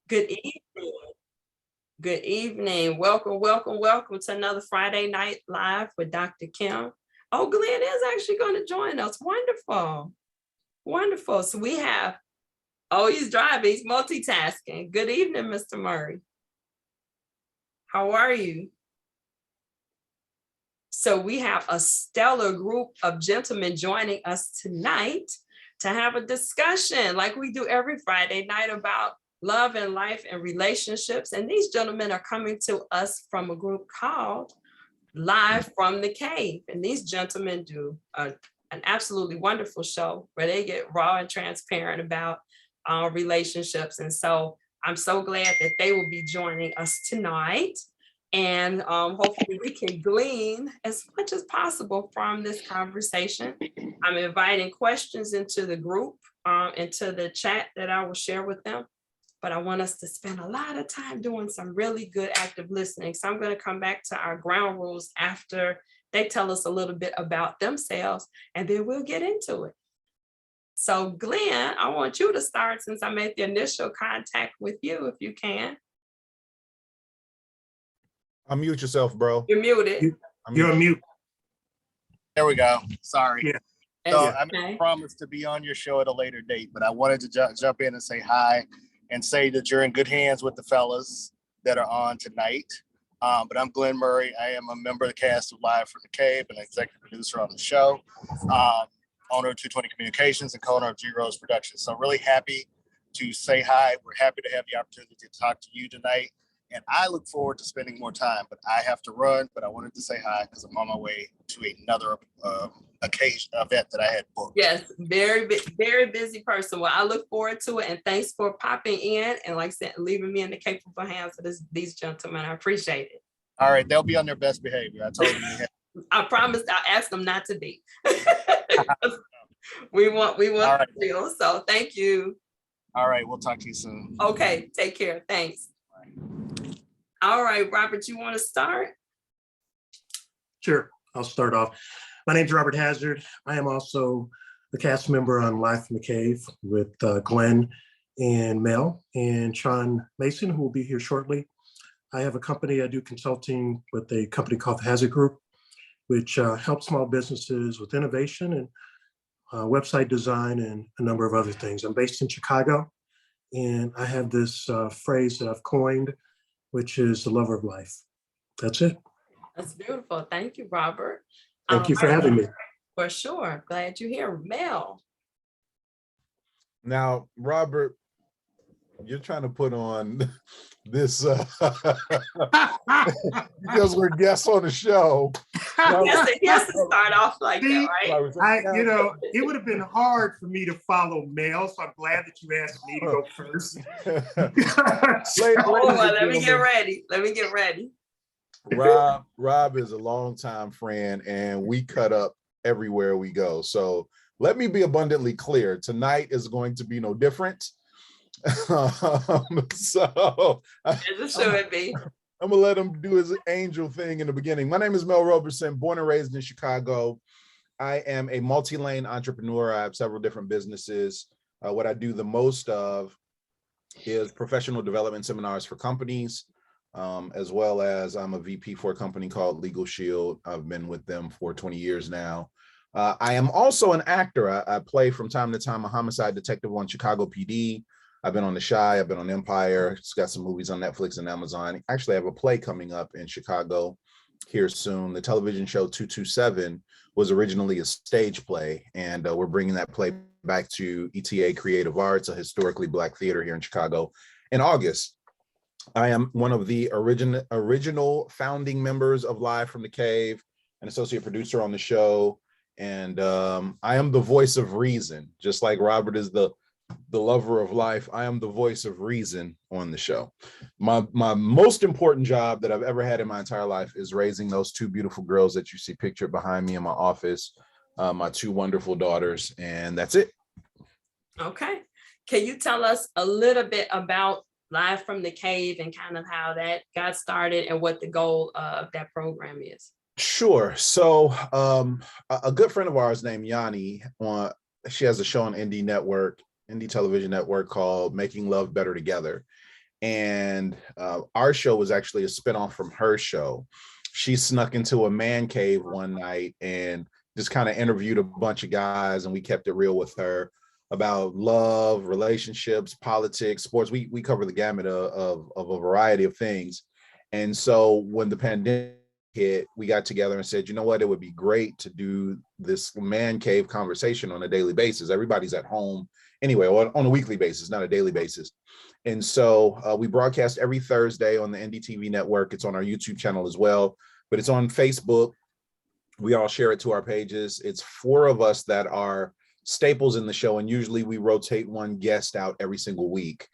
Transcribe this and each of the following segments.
Good evening. Good evening. Welcome, welcome, welcome to another Friday Night Live with Dr. Kim. Oh, Glenn is actually going to join us. Wonderful. Wonderful. So we have, he's driving, he's multitasking. Good evening, Mr. Murray. How are you? So we have a stellar group of gentlemen joining us tonight to have a discussion like we do every Friday night about love and life and relationships. And these gentlemen are coming to us from a group called Live from the Cave. And these gentlemen do an absolutely wonderful show where they get raw and transparent about relationships. And so I'm so glad that they will be joining us tonight. And hopefully we can glean as much as possible from this conversation. I'm inviting questions into the group, into the chat that I will share with them. But I want us to spend a lot of time doing some really good active listening. So I'm going to come back to our ground rules after they tell us a little bit about themselves, and then we'll get into it. So Glenn, I want you to start since I made the initial contact with you, if you can. Unmute yourself, bro. You're muted. You're on mute. There we go. Sorry. Yeah. So I made a promise to be on your show at a later date, but I wanted to jump in and say hi and say that you're in good hands with the fellas that are on tonight. But I'm Glenn Murray. I am a member of the cast of Live from the Cave and executive producer on the show, owner of 220 Communications and co-owner of G Rose Productions. So I'm really happy to say hi. We're happy to have the opportunity to talk to you tonight. And I look forward to spending more time, but I have to run. But I wanted to say hi because I'm on my way to another event that I had booked. Yes, very busy person. Well, I look forward to it, and thanks for popping in and, like I said, leaving me in the capable hands of these gentlemen. I appreciate it. All right, they'll be on their best behavior. I told them they had. I promised I'll ask them not to be. we want right. Deal. So thank you. All right, we'll talk to you soon. Okay, take care. Thanks. All right, Robert, you want to start? Sure, I'll start off. My name's Robert Hazard. I am also the cast member on Live from the Cave with Glenn and Mel and Sean Mason, who will be here shortly. I have a company, I do consulting with a company called the Hazard Group, which helps small businesses with innovation and website design and a number of other things. I'm based in Chicago, and I have this phrase that I've coined, which is the lover of life. That's it. That's beautiful. Thank you, Robert. Thank you for having me. For sure. Glad you're here. Mel. Now, Robert, you're trying to put on this because we're guests on the show. He has to start off like that, right? It would have been hard for me to follow Mel, so I'm glad that you asked me to go first. Let me get ready. Rob is a longtime friend, and we cut up everywhere we go. So let me be abundantly clear. Tonight is going to be no different. So it should be. I'm gonna let him do his angel thing in the beginning. My name is Mel Roberson, born and raised in Chicago. I am a multi-lane entrepreneur. I have several different businesses. What I do the most of is professional development seminars for companies, as well as I'm a VP for a company called Legal Shield. I've been with them for 20 years now. I am also an actor. I play from time to time a homicide detective on Chicago PD. I've been on The Chi, I've been on Empire. It's got some movies on Netflix and Amazon. Actually, I have a play coming up in Chicago here soon. The television show 227 was originally a stage play, and we're bringing that play back to ETA Creative Arts, a historically Black theater here in Chicago, in August. I am one of the original founding members of Live from the Cave, an associate producer on the show, and I am the voice of reason, just like Robert is the lover of life. I am the voice of reason on the show. My most important job that I've ever had in my entire life is raising those two beautiful girls that you see pictured behind me in my office, my two wonderful daughters, and that's it. Okay. Can you tell us a little bit about Live from the Cave and kind of how that got started and what the goal of that program is? Sure. So a good friend of ours named Yanni, she has a show on Indie Television Network called Making Love Better Together. And our show was actually a spinoff from her show. She snuck into a man cave one night and just kind of interviewed a bunch of guys, and we kept it real with her about love, relationships, politics, sports. We cover the gamut of a variety of things. And so when the pandemic hit, we got together and said, you know what, it would be great to do this man cave conversation on a daily basis. Everybody's at home anyway, on a weekly basis, not a daily basis. And so we broadcast every Thursday on the NDTV network. It's on our YouTube channel as well, but it's on Facebook. We all share it to our pages. It's 4 of us that are staples in the show, and usually we rotate one guest out every single week.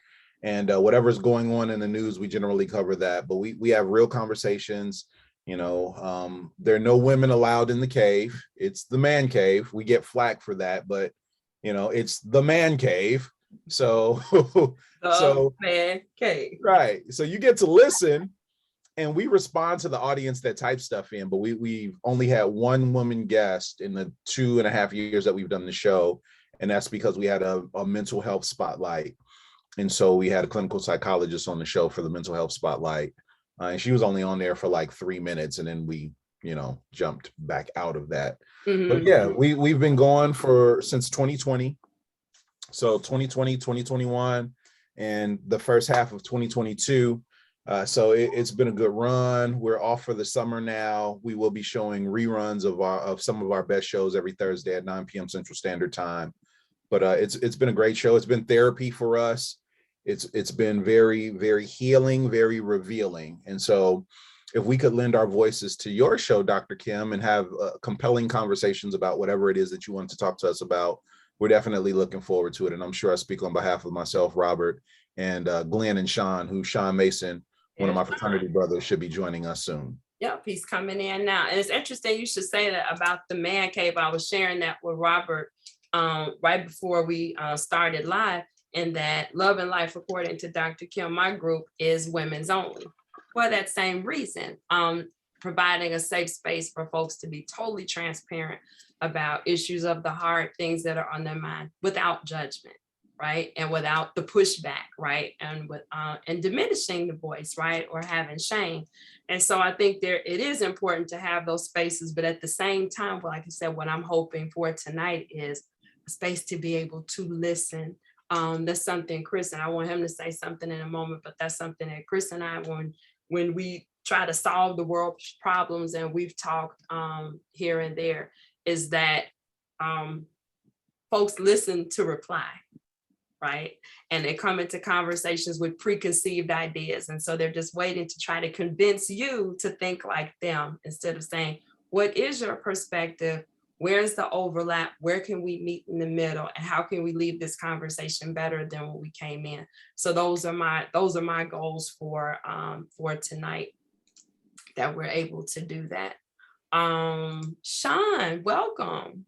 And whatever's going on in the news, we generally cover that. But we have real conversations. You know, there are no women allowed in the cave. It's the man cave. We get flack for that, but you know, it's the man cave. So, Man cave. right. So you get to listen, and we respond to the audience that types stuff in. But we've only had one woman guest in the 2.5 years that we've done the show, and that's because we had a mental health spotlight. And so we had a clinical psychologist on the show for the mental health spotlight. And she was only on there for like 3 minutes, and then we, you know, jumped back out of that. Mm-hmm. But yeah, we've been going since 2020. So 2020, 2021, and the first half of 2022. So it's been a good run. We're off for the summer now. We will be showing reruns of some of our best shows every Thursday at 9 p.m. Central Standard Time. But it's been a great show. It's been therapy for us. It's been very, very healing, very revealing. And so if we could lend our voices to your show, Dr. Kim, and have compelling conversations about whatever it is that you want to talk to us about, we're definitely looking forward to it. And I'm sure I speak on behalf of myself, Robert, and Glenn and Sean, Sean Mason, one of my fraternity brothers, should be joining us soon. Yep, he's coming in now. And it's interesting you should say that about the man cave. I was sharing that with Robert right before we started live, and that Love and Life, according to Dr. Kim, my group is women's only. For that same reason, providing a safe space for folks to be totally transparent about issues of the heart, things that are on their mind, without judgment, right? And without the pushback, right? And with and diminishing the voice, right? Or having shame. And so I think it is important to have those spaces, but at the same time, like I said, what I'm hoping for tonight is a space to be able to listen. That's something Chris, and I want him to say something in a moment, but that's something that Chris and I, when we try to solve the world's problems, and we've talked here and there, is that folks listen to reply, right? And they come into conversations with preconceived ideas. And so they're just waiting to try to convince you to think like them, instead of saying, what is your perspective? Where's the overlap? Where can we meet in the middle? And how can we leave this conversation better than when we came in? So those are my goals for tonight, that we're able to do that. Sean, welcome.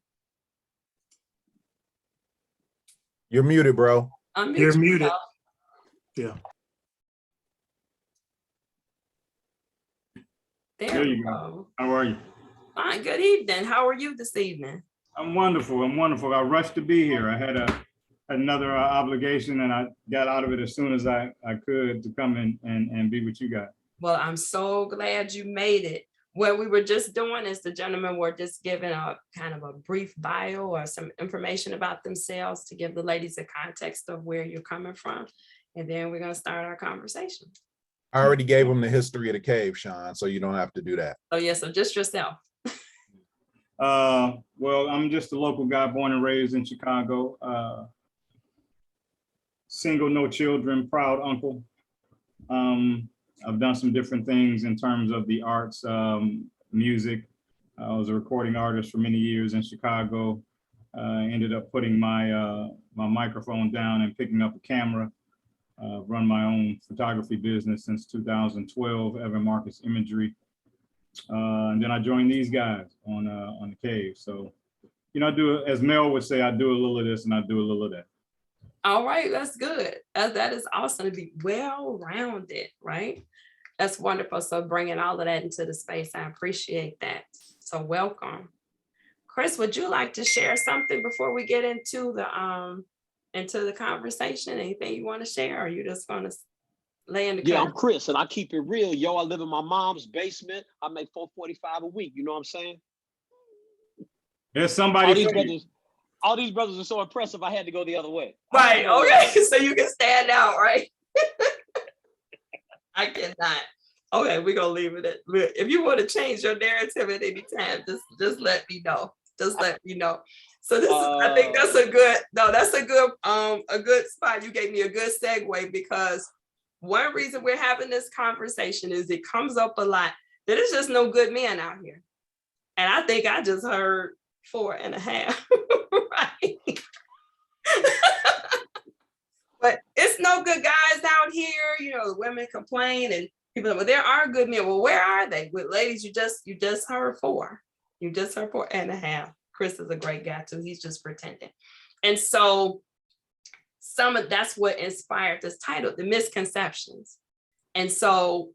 You're muted, bro. You're muted. Yeah. There you go. How are you? Fine. Good evening. How are you this evening? I'm wonderful. I rushed to be here. I had another obligation, and I got out of it as soon as I could to come in and be with you guys. Well, I'm so glad you made it. What we were just doing is the gentlemen were just giving a kind of a brief bio or some information about themselves to give the ladies a context of where you're coming from. And then we're going to start our conversation. I already gave them the history of the cave, Sean, so you don't have to do that. Oh, yes. So just yourself. Well, I'm just a local guy born and raised in Chicago. Single, no children, proud uncle. I've done some different things in terms of the arts, music. I was a recording artist for many years in Chicago. Ended up putting my microphone down and picking up a camera. Run my own photography business since 2012, Evan Marcus Imagery. And then I joined these guys on the cave. So, you know, I do, as Mel would say, I do a little of this and I do a little of that. All right, that's good. That is awesome to be well-rounded, right? That's wonderful. So bringing all of that into the space, I appreciate that. So welcome. Chris, would you like to share something before we get into the conversation? Anything you want to share, or are you just going to Lay in the Yeah, cut. I'm Chris, and I keep it real, yo. I live in my mom's basement. I make $445 a week. You know what I'm saying? There's somebody for you. All these brothers are so impressive. I had to go the other way. Right. Okay. So you can stand out, right? I cannot. Okay, we're gonna leave it at. If you want to change your narrative at any time, just let me know. Just let me know. So this is, I think that's a good. No, that's a good spot. You gave me a good segue, because one reason we're having this conversation is it comes up a lot that there's just no good men out here, and I think I just heard 4.5. Right. But it's no good guys out here. You know, women complain and people, well, there are good men. Well, where are they? With ladies, you just heard 4. You just heard 4.5. Chris is a great guy too. He's just pretending. And so that's what inspired this title, The Misconceptions. And so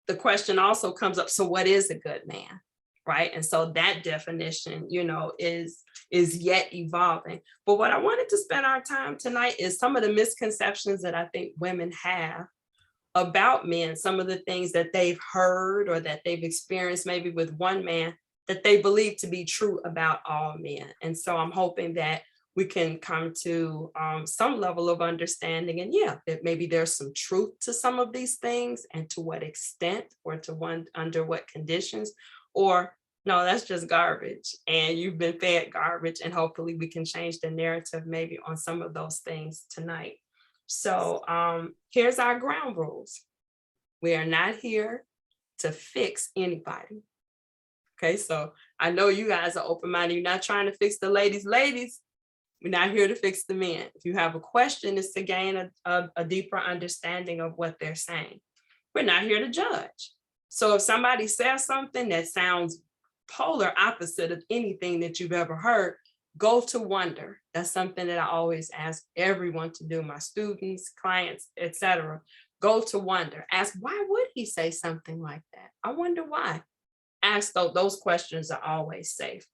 the question also comes up, so what is a good man? Right. And so that definition, you know, is yet evolving. But what I wanted to spend our time tonight is some of the misconceptions that I think women have about men, some of the things that they've heard or that they've experienced maybe with one man that they believe to be true about all men. And so I'm hoping that we can come to some level of understanding, and that maybe there's some truth to some of these things, and to what extent, or under what conditions, or no, that's just garbage and you've been fed garbage, and hopefully we can change the narrative maybe on some of those things tonight. So here's our ground rules. We are not here to fix anybody. Okay, so I know you guys are open-minded. You're not trying to fix the ladies. Ladies, we're not here to fix the men. If you have a question, it's to gain a deeper understanding of what they're saying. We're not here to judge. So if somebody says something that sounds polar opposite of anything that you've ever heard, go to wonder. That's something that I always ask everyone to do, my students, clients, etc. Go to wonder. Ask, why would he say something like that? I wonder why. Ask those questions are always safe.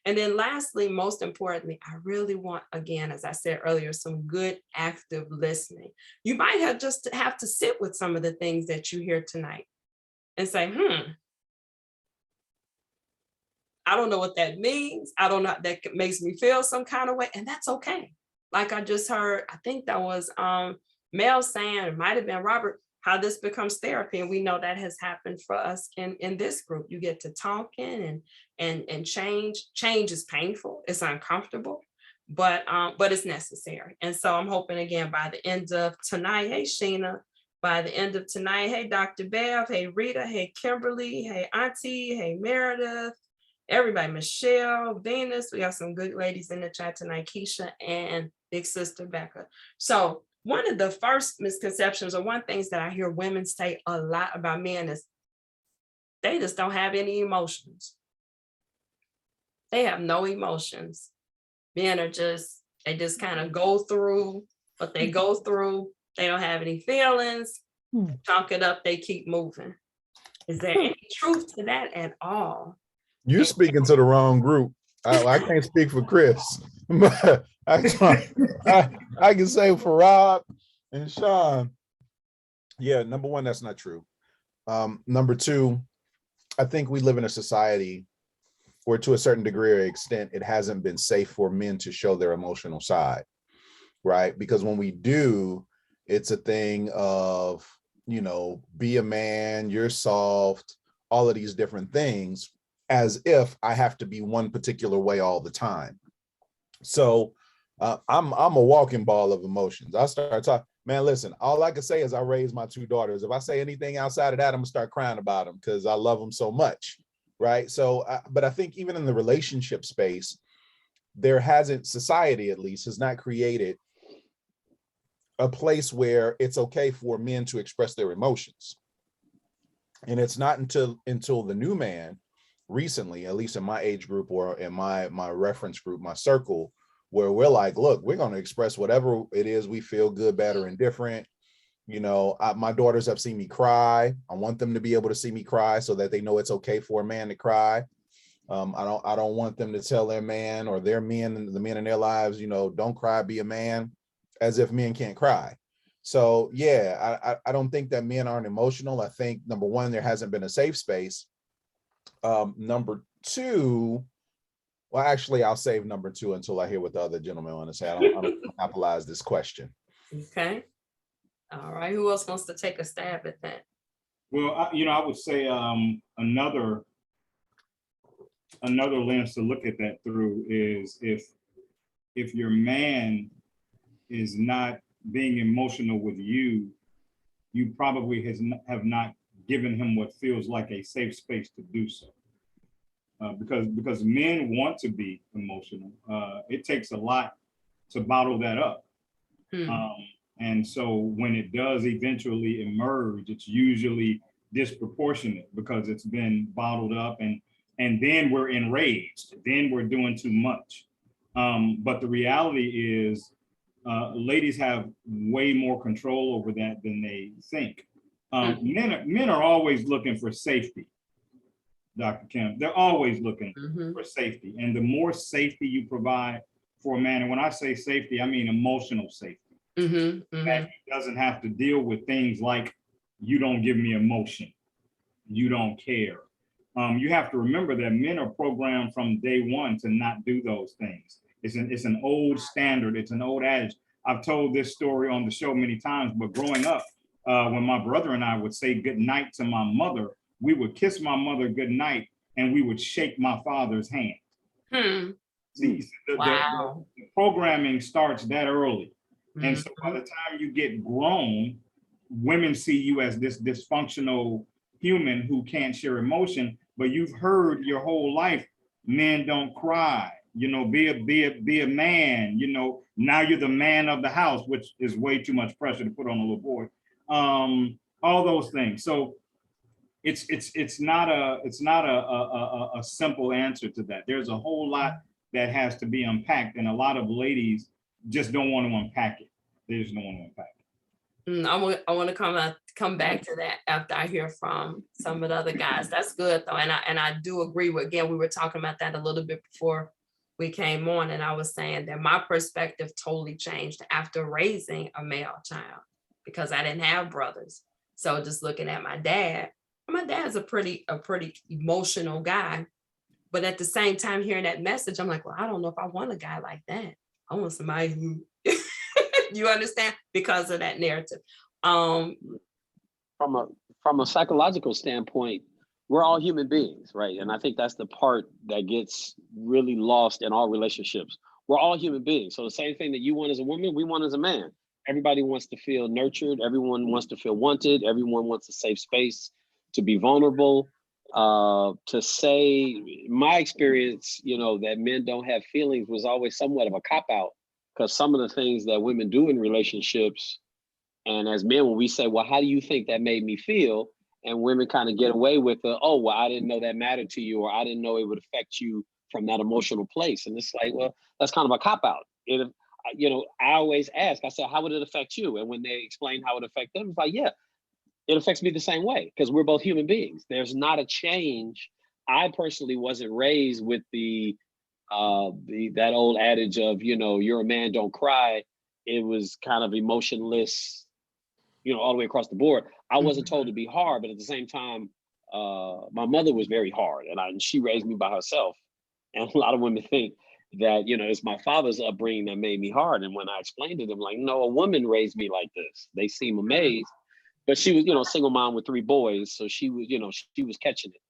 And then lastly, most importantly, I really want, again, as I said earlier, some good active listening. You might have to sit with some of the things that you hear tonight and say, I don't know what that means. I don't know, that makes me feel some kind of way. And that's okay. Like I just heard, I think that was Mel saying, it might've been Robert, how this becomes therapy. And we know that has happened for us in this group. You get to talking and change. Change is painful. It's uncomfortable, but it's necessary. And so I'm hoping, again, by the end of tonight, hey, Sheena, by the end of tonight, hey, Dr. Bev, hey, Rita, hey, Kimberly, hey, Auntie, hey, Meredith, everybody, Michelle, Venus, we got some good ladies in the chat tonight, Keisha and Big Sister Becca. So one of the first misconceptions, or one things that I hear women say a lot about men, is they just don't have any emotions. They have no emotions. Men are they just kind of go through what they go through. They don't have any feelings. Chalk it up, they keep moving. Is there any truth to that at all? You're speaking to the wrong group. I can't speak for Chris, but I can say for Rob and Sean. Yeah, number one, that's not true. Number two, I think we live in a society where, to a certain degree or extent, it hasn't been safe for men to show their emotional side, right? Because when we do, it's a thing of, be a man, you're soft, all of these different things, as if I have to be one particular way all the time. So I'm a walking ball of emotions. I start talking, man, listen, all I can say is I raised my 2 daughters. If I say anything outside of that, I'm gonna start crying about them because I love them so much, right? So, but I think even in the relationship space, society at least has not created a place where it's okay for men to express their emotions. And it's not until the new man recently, at least in my age group or in my reference group, my circle, where we're like, look, we're going to express whatever it is we feel, good, bad, or indifferent. My daughters have seen me cry. I want them to be able to see me cry so that they know it's okay for a man to cry. I don't want them to tell their man or their men, the men in their lives, don't cry, be a man, as if men can't cry. So yeah, I don't think that men aren't emotional. I think number one, there hasn't been a safe space. Number two, well, actually, I'll save number two until I hear what the other gentleman want to say. I don't monopolize this question. Okay. All right. Who else wants to take a stab at that? Well, I would say another lens to look at that through is if your man is not being emotional with you, you probably have not given him what feels like a safe space to do so. Because men want to be emotional. It takes a lot to bottle that up. And so when it does eventually emerge, it's usually disproportionate because it's been bottled up, and then we're enraged, then we're doing too much. But the reality is ladies have way more control over that than they think. Men are always looking for safety, Dr. Kim. They're always looking for safety. And the more safety you provide for a man, and when I say safety, I mean emotional safety. That he doesn't have to deal with things like, you don't give me emotion, you don't care. You have to remember that men are programmed from day one to not do those things. It's an old standard, it's an old adage. I've told this story on the show many times, but growing up, when my brother and I would say good night to my mother, we would kiss my mother good night and we would shake my father's hand. See, the programming starts that early. And so by the time you get grown, women see you as this dysfunctional human who can't share emotion, but you've heard your whole life, men don't cry, be a man, now you're the man of the house, which is way too much pressure to put on a little boy. All those things. So it's not a simple answer to that. There's a whole lot that has to be unpacked, and a lot of ladies just don't want to unpack it. They just don't want to unpack it. I want to come back to that after I hear from some of the other guys. That's good though, and I do agree with. Again, we were talking about that a little bit before we came on, and I was saying that my perspective totally changed after raising a male child because I didn't have brothers. So just looking at my dad's a pretty emotional guy, but at the same time hearing that message, I'm like, well, I don't know if I want a guy like that. I want somebody who, you understand, because of that narrative. From a psychological standpoint, we're all human beings, right? And I think that's the part that gets really lost in all relationships. We're all human beings. So the same thing that you want as a woman, we want as a man. Everybody wants to feel nurtured. Everyone wants to feel wanted. Everyone wants a safe space to be vulnerable. To say my experience, that men don't have feelings was always somewhat of a cop-out, because some of the things that women do in relationships, and as men, when we say, well, how do you think that made me feel? And women kind of get away with oh, well, I didn't know that mattered to you, or I didn't know it would affect you from that emotional place. And it's like, well, that's kind of a cop-out. I always ask, I said, how would it affect you? And when they explain how it affects them, it's like, yeah, it affects me the same way, because we're both human beings. There's not a change. I personally wasn't raised with that old adage of, you're a man, don't cry. It was kind of emotionless, all the way across the board. I wasn't told to be hard, but at the same time, my mother was very hard, and she raised me by herself. And a lot of women think that, it's my father's upbringing that made me hard. And when I explained to them, like, no, a woman raised me like this, they seem amazed. But she was, a single mom with 3 boys. So she was, she was catching it.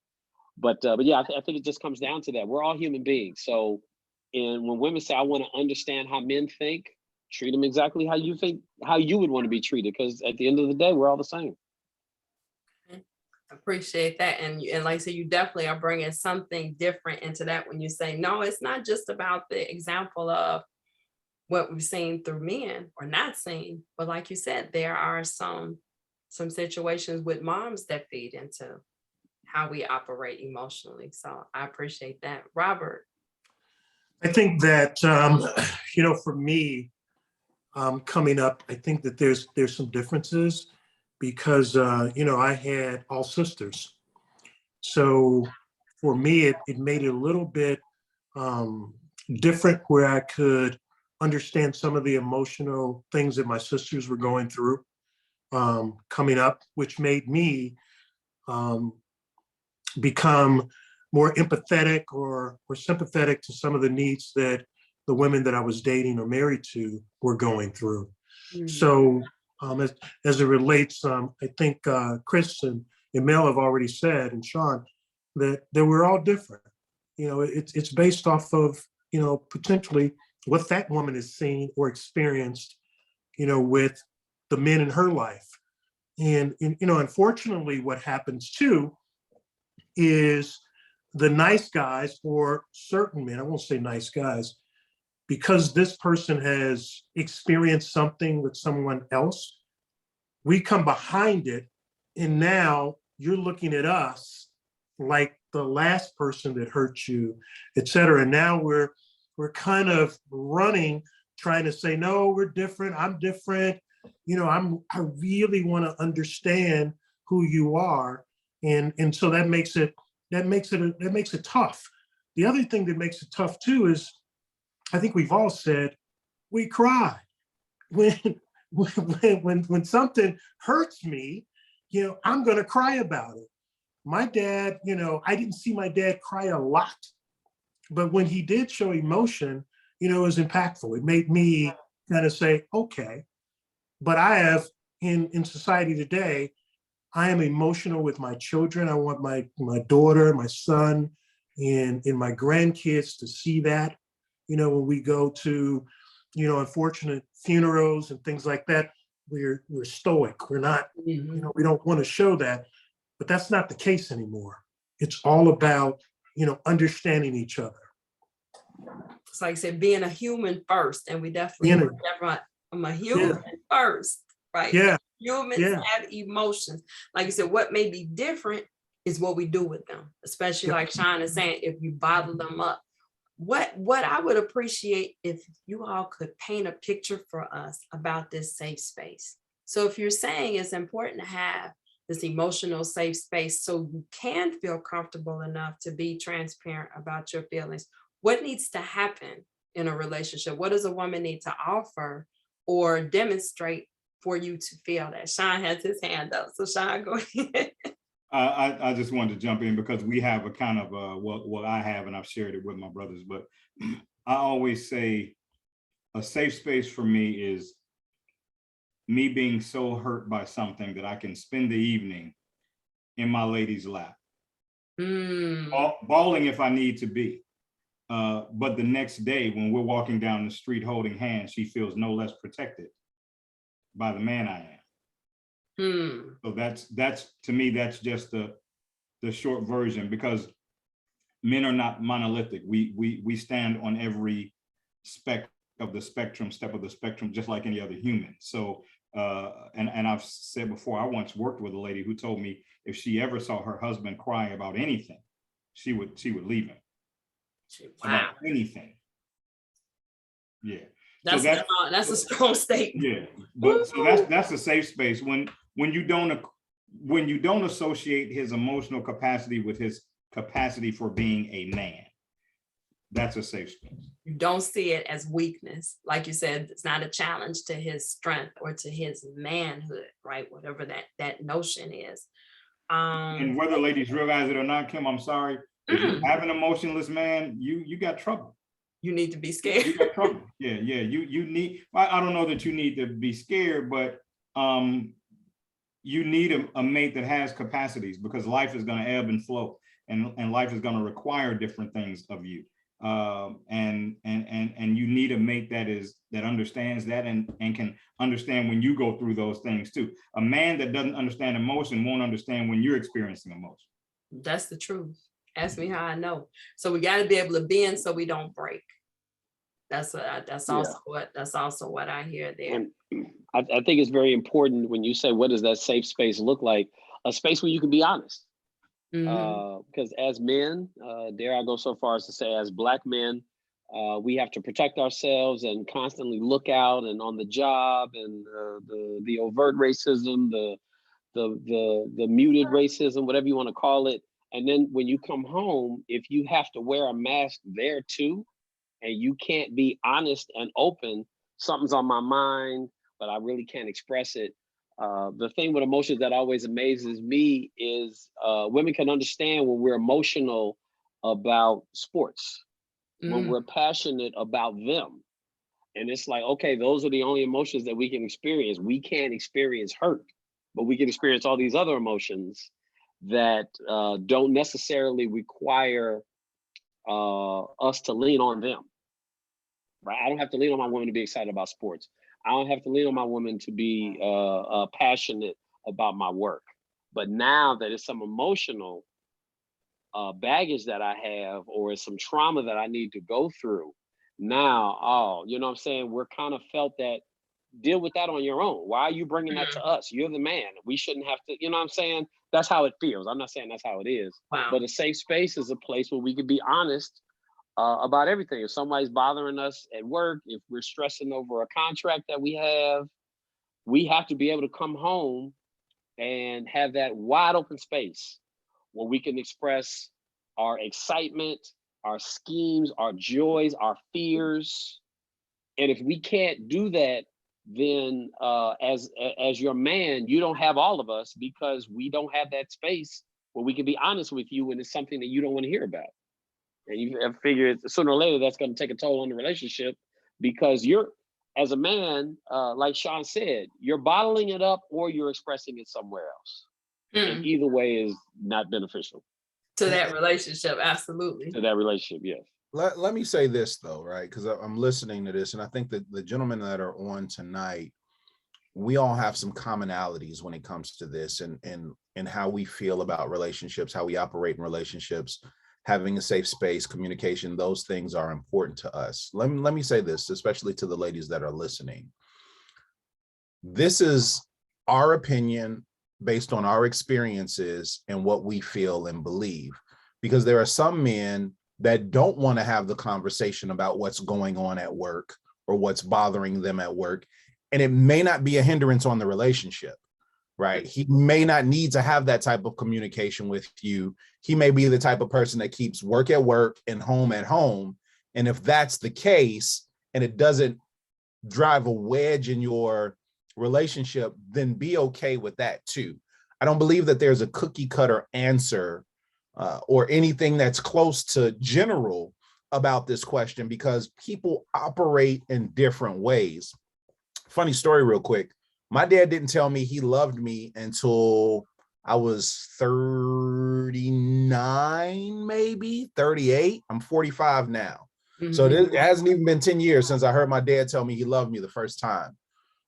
But yeah, I think it just comes down to that. We're all human beings. So, and when women say, I want to understand how men think, treat them exactly how you think, how you would want to be treated. Because at the end of the day, we're all the same. Appreciate that. And like I said, you definitely are bringing something different into that when you say, no, it's not just about the example of what we've seen through men or not seen. But like you said, there are some situations with moms that feed into how we operate emotionally. So I appreciate that. Robert. I think that, for me, coming up, I think that there's some differences because, I had all sisters. So for me, it made it a little bit different where I could understand some of the emotional things that my sisters were going through coming up, which made me become more empathetic or sympathetic to some of the needs that the women that I was dating or married to were going through. So as it relates, I think Chris and Mel have already said, and Sean, that we're all different. You know, it's based off of, you know, potentially what that woman has seen or experienced, you know, with the men in her life. And you know, unfortunately, what happens too is the nice guys, or certain men, I won't say nice guys, because this person has experienced something with someone else, we come behind it, and now you're looking at us like the last person that hurt you, et cetera. And now we're kind of running, trying to say, no, we're different, I'm different. You know, I really want to understand who you are. And so that makes it tough. The other thing that makes it tough too is, I think we've all said, we cry when something hurts me. You know, I'm going to cry about it. My dad, you know, I didn't see my dad cry a lot, but when he did show emotion, you know, it was impactful. It made me kind of say, okay. But I have in society today, I am emotional with my children. I want my daughter, my son, and my grandkids to see that. You know, when we go to, you know, unfortunate funerals and things like that, we're stoic. We're not, you know, we don't want to show that, but that's not the case anymore. It's all about, you know, understanding each other. It's like I said, being a human first, and we definitely I'm a human first, right? Yeah. Humans have emotions. Like you said, what may be different is what we do with them, especially like Sean is saying, if you bottle them up. What I would appreciate if you all could paint a picture for us about this safe space. So if you're saying it's important to have this emotional safe space so you can feel comfortable enough to be transparent about your feelings, what needs to happen in a relationship? What does a woman need to offer or demonstrate for you to feel that? Sean has his hand up. So Sean, go ahead. I just wanted to jump in because we have a kind of what I have, and I've shared it with my brothers, but I always say a safe space for me is me being so hurt by something that I can spend the evening in my lady's lap, bawling if I need to be. But the next day when we're walking down the street holding hands, she feels no less protected by the man I am. So that's to me, that's just the short version, because men are not monolithic. We stand on every step of the spectrum, just like any other human. So and I've said before, I once worked with a lady who told me if she ever saw her husband cry about anything, she would leave him. Wow. About anything. Yeah. That's a strong statement. Yeah, but so that's a safe space when you don't associate his emotional capacity with his capacity for being a man. That's a safe space. You don't see it as weakness. Like you said, it's not a challenge to his strength or to his manhood, right? Whatever that notion is. And whether ladies realize it or not, Kim, I'm sorry. If you have an emotionless man, you got trouble. You need to be scared. You got trouble. Yeah. You need. I don't know that you need to be scared, but you need a mate that has capacities, because life is going to ebb and flow, and life is going to require different things of you. And you need a mate that understands that and can understand when you go through those things too. A man that doesn't understand emotion won't understand when you're experiencing emotion. That's the truth. Ask me how I know. So we got to be able to bend so we don't break. That's also what I hear there. And I think it's very important when you say, what does that safe space look like? A space where you can be honest. Because as men, dare I go so far as to say, as Black men, we have to protect ourselves and constantly look out and on the job, and the overt racism, the muted racism, whatever you want to call it. And then when you come home, if you have to wear a mask there too, and you can't be honest and open, something's on my mind, but I really can't express it. The thing with emotions that always amazes me is women can understand when we're emotional about sports, when we're passionate about them. And it's like, okay, those are the only emotions that we can experience. We can't experience hurt, but we can experience all these other emotions that don't necessarily require us to lean on them, right? I don't have to lean on my woman to be excited about sports. I don't have to lean on my woman to be passionate about my work. But now that it's some emotional baggage that I have, or it's some trauma that I need to go through, now, oh, you know what I'm saying? We're kind of felt that, deal with that on your own. Why are you bringing that to us? You're the man. We shouldn't have to, you know what I'm saying? That's how it feels. I'm not saying that's how it is. Wow. But a safe space is a place where we can be honest about everything. If somebody's bothering us at work, if we're stressing over a contract that we have to be able to come home and have that wide open space where we can express our excitement, our schemes, our joys, our fears. And if we can't do that, then as your man, you don't have all of us, because we don't have that space where we can be honest with you when it's something that you don't want to hear about. And you have figured sooner or later that's going to take a toll on the relationship, because you're, as a man, like Sean said, you're bottling it up or you're expressing it somewhere else. And either way is not beneficial. To that relationship, absolutely. To that relationship, yes. Let me say this though, right? Because I'm listening to this, and I think that the gentlemen that are on tonight, we all have some commonalities when it comes to this, and how we feel about relationships, how we operate in relationships, having a safe space, communication. Those things are important to us. Let me say this, especially to the ladies that are listening. This is our opinion based on our experiences and what we feel and believe, because there are some men that don't want to have the conversation about what's going on at work or what's bothering them at work. And it may not be a hindrance on the relationship, right? He may not need to have that type of communication with you. He may be the type of person that keeps work at work and home at home. And if that's the case, and it doesn't drive a wedge in your relationship, then be okay with that too. I don't believe that there's a cookie cutter answer or anything that's close to general about this question, because people operate in different ways. Funny story real quick. My dad didn't tell me he loved me until I was 39, maybe 38. I'm 45 now. So it hasn't even been 10 years since I heard my dad tell me he loved me the first time.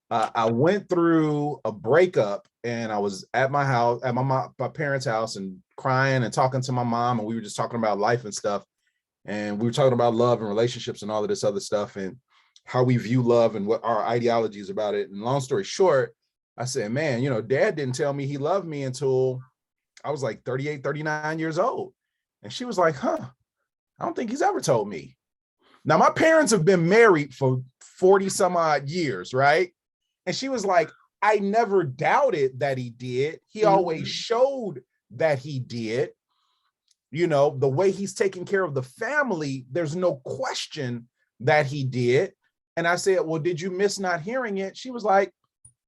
I went through a breakup, and I was at my house, at my parents' house, and crying and talking to my mom, and we were just talking about life and stuff. And we were talking about love and relationships and all of this other stuff, and how we view love and what our ideologies about it. And long story short, I said, man, dad didn't tell me he loved me until I was like 38, 39 years old. And she was like, I don't think he's ever told me. Now, my parents have been married for 40 some odd years, right? And she was like, I never doubted that he did. He always showed that he did. The way he's taking care of the family, there's no question that he did. And I said, well, did you miss not hearing it? She was like,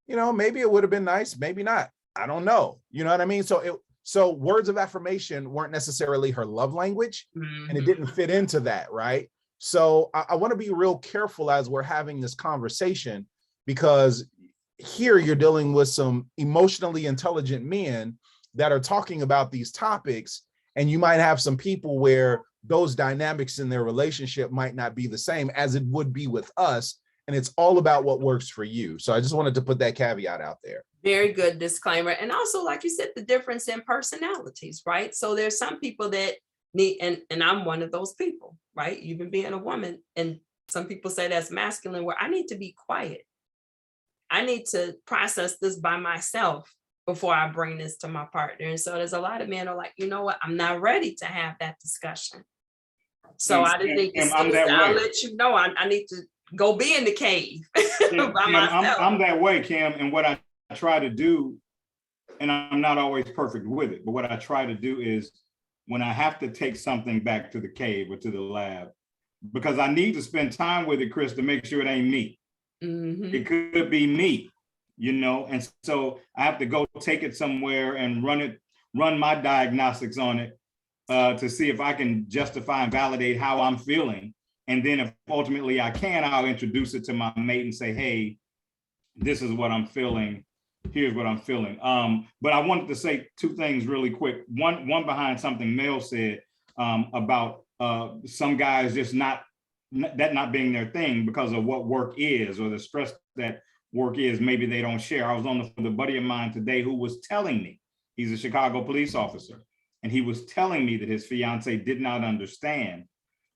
maybe it would have been nice, maybe not. I don't know. You know what I mean? So words of affirmation weren't necessarily her love language, and it didn't fit into that, right? So I want to be real careful as we're having this conversation, because here you're dealing with some emotionally intelligent men that are talking about these topics, and you might have some people where those dynamics in their relationship might not be the same as it would be with us. And it's all about what works for you. So I just wanted to put that caveat out there. Very good disclaimer. And also, like you said, the difference in personalities, right? So there's some people that need, and I'm one of those people, right? Even being a woman, and some people say that's masculine, where I need to be quiet. I need to process this by myself before I bring this to my partner. And so there's a lot of men are like, you know what? I'm not ready to have that discussion. So I didn't think I'll let you know I need to go be in the cave by myself. I'm that way, Kim. And what I try to do, and I'm not always perfect with it, but what I try to do is, when I have to take something back to the cave or to the lab, because I need to spend time with it, Chris, to make sure it ain't me. It could be me, you know, and so I have to go take it somewhere and run my diagnostics on it to see if I can justify and validate how I'm feeling. And then if ultimately I can, I'll introduce it to my mate and say, hey, this is what I'm feeling. Here's what I'm feeling. But I wanted to say two things really quick. One behind something Mel said about some guys just not being their thing because of what work is or the stress that work is. Maybe they don't share. I was on with a buddy of mine today who was telling me, he's a Chicago police officer, and he was telling me that his fiance did not understand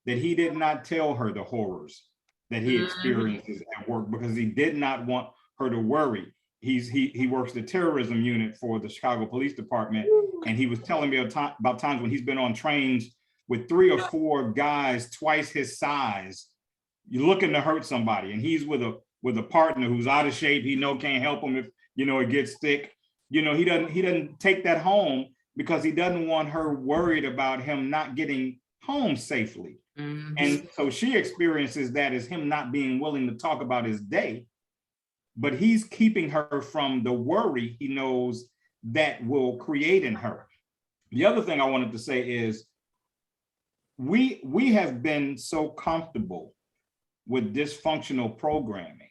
that he did not tell her the horrors that he experiences at work because he did not want her to worry. He works the terrorism unit for the Chicago Police Department, and he was telling me about times when he's been on trains with 3 or 4 guys twice his size, you're looking to hurt somebody, and he's with a partner who's out of shape. He can't help him if it gets thick. He doesn't take that home because he doesn't want her worried about him not getting home safely. And so she experiences that as him not being willing to talk about his day, but he's keeping her from the worry he knows that will create in her. The other thing I wanted to say is we have been so comfortable with dysfunctional programming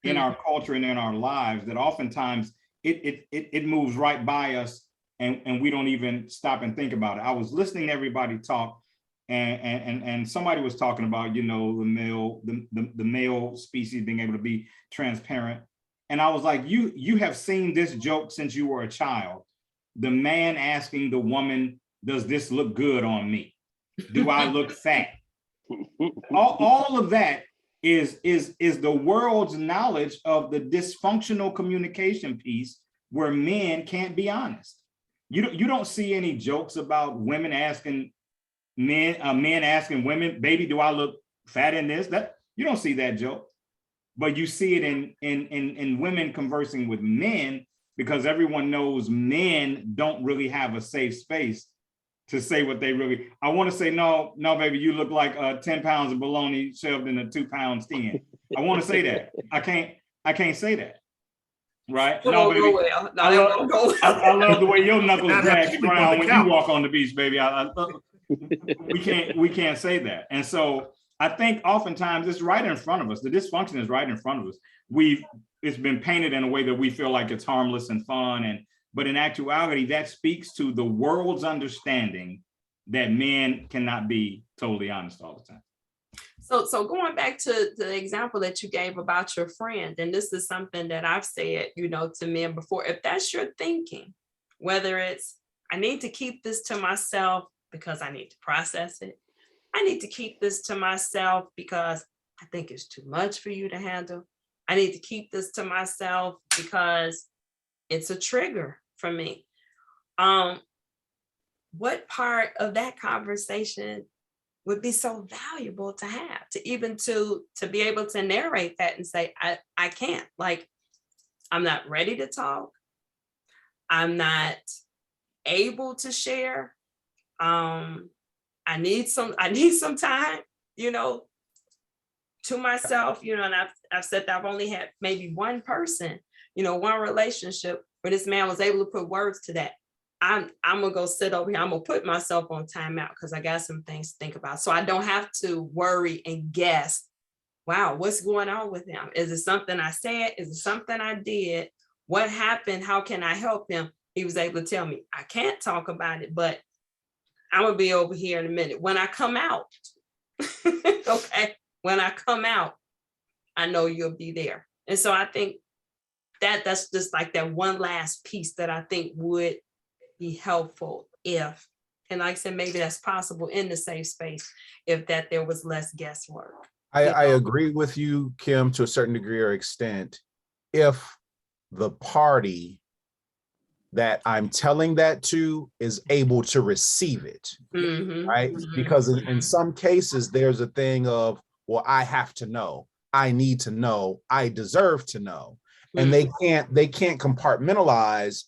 in our culture and in our lives that oftentimes it moves right by us and we don't even stop and think about it. I was listening to everybody talk and somebody was talking about, the male species being able to be transparent. And I was like, you have seen this joke since you were a child. The man asking the woman, does this look good on me? Do I look fat? All of that is the world's knowledge of the dysfunctional communication piece where men can't be honest. You don't see any jokes about women asking men asking women, baby, do I look fat in this? That you don't see that joke, but you see it in women conversing with men because everyone knows men don't really have a safe space to say what they really. I want to say, no, baby, you look like 10 pounds of bologna shoved in a 2-pound skin. I want to say that. I can't say that. Right? No, baby. I love the way your knuckles drag the ground when you walk on the beach, baby. We can't say that. And so I think oftentimes it's right in front of us. The dysfunction is right in front of us. It's been painted in a way that we feel like it's harmless and fun, but in actuality, that speaks to the world's understanding that men cannot be totally honest all the time. So going back to the example that you gave about your friend, and this is something that I've said, to men before, if that's your thinking, whether it's, I need to keep this to myself because I need to process it. I need to keep this to myself because I think it's too much for you to handle. I need to keep this to myself because it's a trigger for me. What part of that conversation would be so valuable to have, to be able to narrate that and say, I can't, like, I'm not ready to talk. I'm not able to share. I need some time, to myself, and I've said that I've only had maybe one person, one relationship where this man was able to put words to that. I'm gonna go sit over here. I'm gonna put myself on timeout because I got some things to think about. So I don't have to worry and guess, wow, what's going on with him? Is it something I said? Is it something I did? What happened? How can I help him? He was able to tell me, I can't talk about it, but I'm gonna be over here in a minute. When I come out, okay, when I come out, I know you'll be there. And so I think that's just like that one last piece that I think would be helpful if, and like I said, maybe that's possible in the safe space, if that there was less guesswork. I agree with you, Kim, to a certain degree or extent, if the party that I'm telling that to is able to receive it, right? Because in some cases, there's a thing of, well, I have to know, I need to know, I deserve to know. And they can't compartmentalize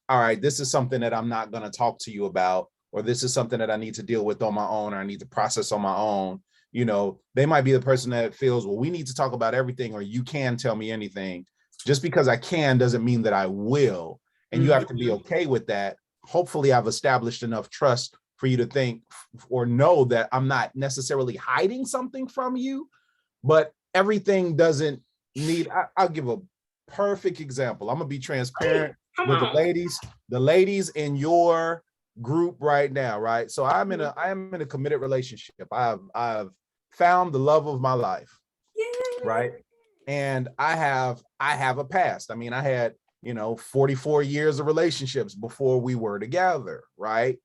all right, this is something that I'm not going to talk to you about, or this is something that I need to deal with on my own, or I need to process on my own. You know, they might be the person that feels, well, we need to talk about everything, or you can tell me anything. Just because I can doesn't mean that I will. And you have to be okay with that. Hopefully I've established enough trust for you to think or know that I'm not necessarily hiding something from you, but everything doesn't need, I'll give a perfect example. I'm gonna be transparent with the ladies in your group right now, right? So I am in a committed relationship. I've found the love of my life, right? And I have a past. I mean, I had, 44 years of relationships before we were together, right?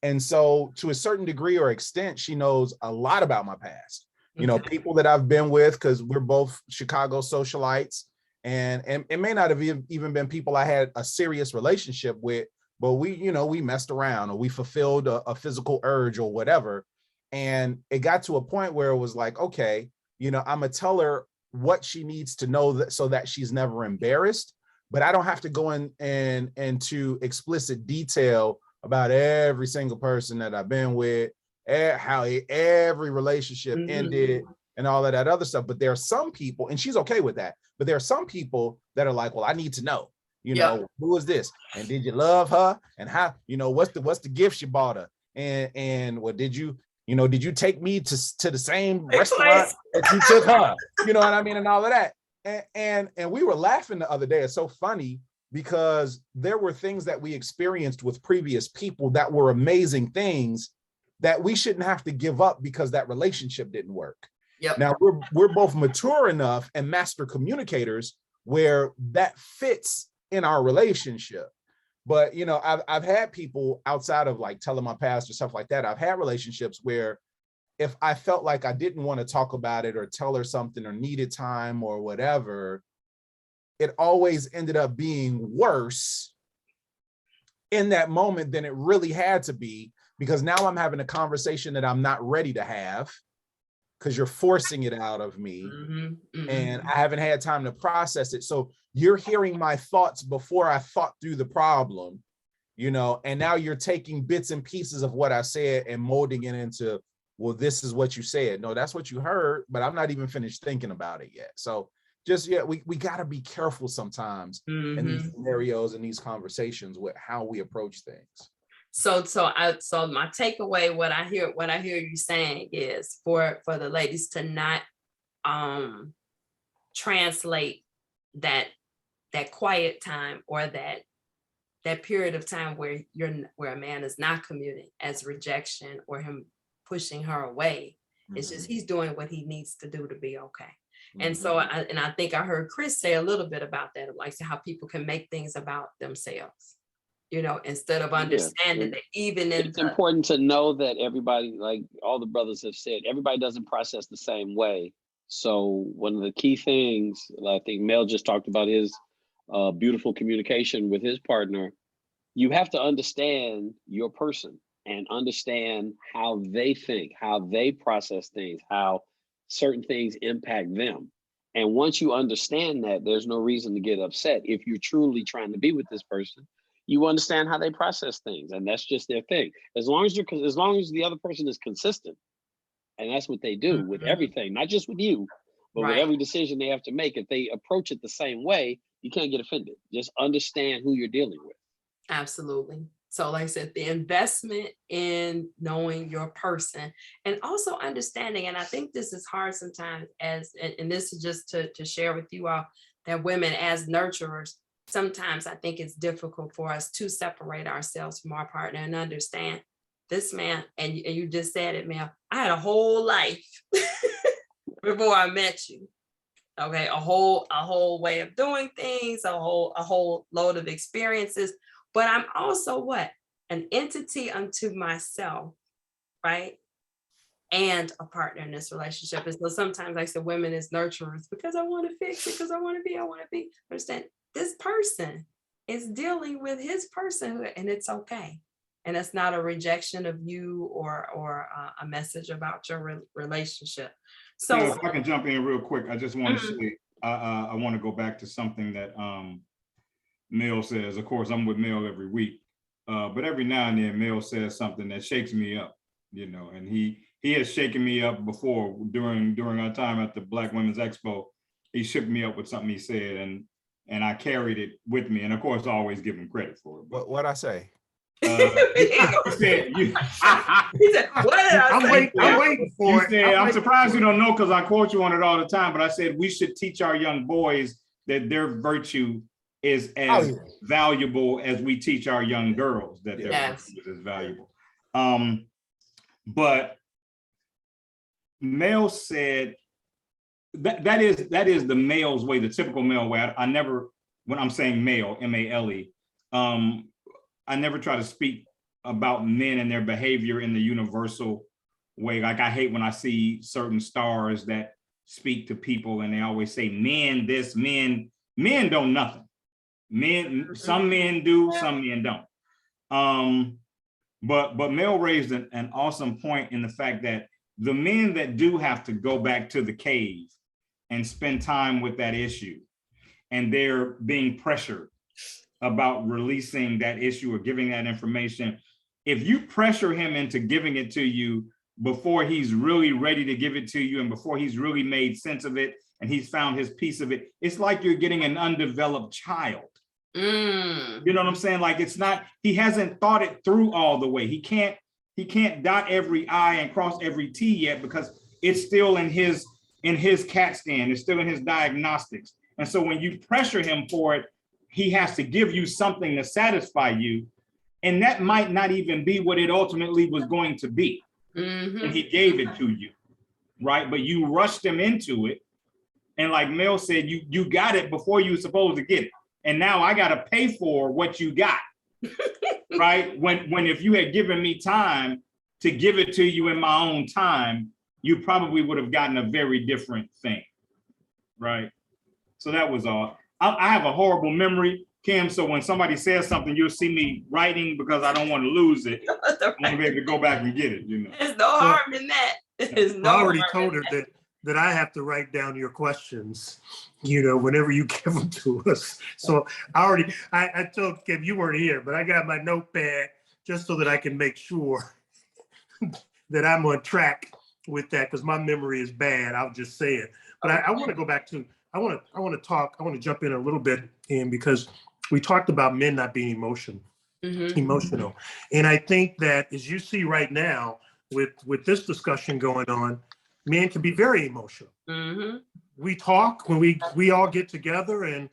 And so to a certain degree or extent, she knows a lot about my past. People that I've been with, because we're both Chicago socialites, and it may not have even been people I had a serious relationship with, but we messed around, or we fulfilled a physical urge or whatever. And it got to a point where it was like, okay, I'm gonna tell her what she needs to know, that so that she's never embarrassed, but I don't have to go into explicit detail about every single person that I've been with, how every relationship ended and all of that other stuff. But there are some people, and she's okay with that, but there are some people that are like, well, I need to know, who is this? And did you love her? And how, what's the gift you bought her? And what did you take me to the same restaurant that you took her? You know what I mean? And all of that. And we were laughing the other day. It's so funny because there were things that we experienced with previous people that were amazing things that we shouldn't have to give up because that relationship didn't work. Yep. Now we're both mature enough and master communicators where that fits in our relationship. But I've had people outside of like telling my past or stuff like that. I've had relationships where if I felt like I didn't want to talk about it or tell her something or needed time or whatever, it always ended up being worse in that moment than it really had to be, because now I'm having a conversation that I'm not ready to have because you're forcing it out of me. And I haven't had time to process it. So you're hearing my thoughts before I thought through the problem, and now you're taking bits and pieces of what I said and molding it into, well, this is what you said. No, that's what you heard, but I'm not even finished thinking about it yet. So we got to be careful sometimes in these scenarios and these conversations with how we approach things. So my takeaway, what I hear you saying is for the ladies to not translate that quiet time or that period of time where a man is not commuting as rejection or him pushing her away. It's just he's doing what he needs to do to be okay. And so I think I heard Chris say a little bit about that, like how people can make things about themselves, instead of understanding that even in it's important to know that everybody, like all the brothers have said, everybody doesn't process the same way. So one of the key things, I think Mel just talked about, his beautiful communication with his partner. You have to understand your person and understand how they think, how they process things, how certain things impact them. And once you understand that, there's no reason to get upset. If you're truly trying to be with this person, you understand how they process things, and that's just their thing. As long as the other person is consistent, and that's what they do with everything, not just with you, but with every decision they have to make. If they approach it the same way, you can't get offended. Just understand who you're dealing with. Absolutely. So like I said, the investment in knowing your person and also understanding, and I think this is hard sometimes and this is just to share with you all, that women as nurturers, sometimes I think it's difficult for us to separate ourselves from our partner and understand this man, and you just said it, Mel, I had a whole life before I met you. Okay, a whole way of doing things, a whole load of experiences. But I'm also what? An entity unto myself, right? And a partner in this relationship. And so sometimes I say women as nurturers because I want to fix it, because I want to be. Understand, this person is dealing with his personhood, and it's okay. And it's not a rejection of you or a message about your relationship. So if I can jump in real quick, I just want to say, I want to go back to something that Mel says. Of course, I'm with Mel every week. But every now and then Mel says something that shakes me up, and he has shaken me up before during our time at the Black Women's Expo. He shook me up with something he said, and I carried it with me. And of course, I always give him credit for it. What'd I say? You said, He said, what did I say? I'm waiting for it. I'm surprised you don't know, because I quote you on it all the time, but I said we should teach our young boys that their virtue is as valuable as we teach our young girls that their virtue is as valuable. But Mel said that is the male's way, the typical male way. I never, when I'm saying male, M-A-L-E, I never try to speak about men and their behavior in the universal way. Like, I hate when I see certain stars that speak to people and they always say men this, men don't nothing. Men, some men do, some men don't. But Mel raised an awesome point in the fact that the men that do have to go back to the cave and spend time with that issue, and they're being pressured about releasing that issue or giving that information, if you pressure him into giving it to you before he's really ready to give it to you and before he's really made sense of it and he's found his piece of it, it's like you're getting an undeveloped child. You know what I'm saying? Like, it's not, he hasn't thought it through all the way. He can't dot every I and cross every T yet, because it's still in his CAT scan, it's still in his diagnostics. And so when you pressure him for it, he has to give you something to satisfy you. And that might not even be what it ultimately was going to be. And he gave it to you, right? But you rushed him into it. And like Mel said, you got it before you were supposed to get it. And now I got to pay for what you got, right? When if you had given me time to give it to you in my own time, you probably would have gotten a very different thing, right? So that was all. I have a horrible memory, Kim, so when somebody says something, you'll see me writing because I don't want to lose it. I want to be able to go back and get it, There's no harm in that. I already told her that I have to write down your questions, whenever you give them to us. So I told Kim, you weren't here, but I got my notepad just so that I can make sure that I'm on track with that, because my memory is bad. I'll just say it. But I want to go back to, I want to jump in a little bit, and because we talked about men not being emotional. And I think that, as you see right now with this discussion going on, men can be very emotional. We talk when we all get together, and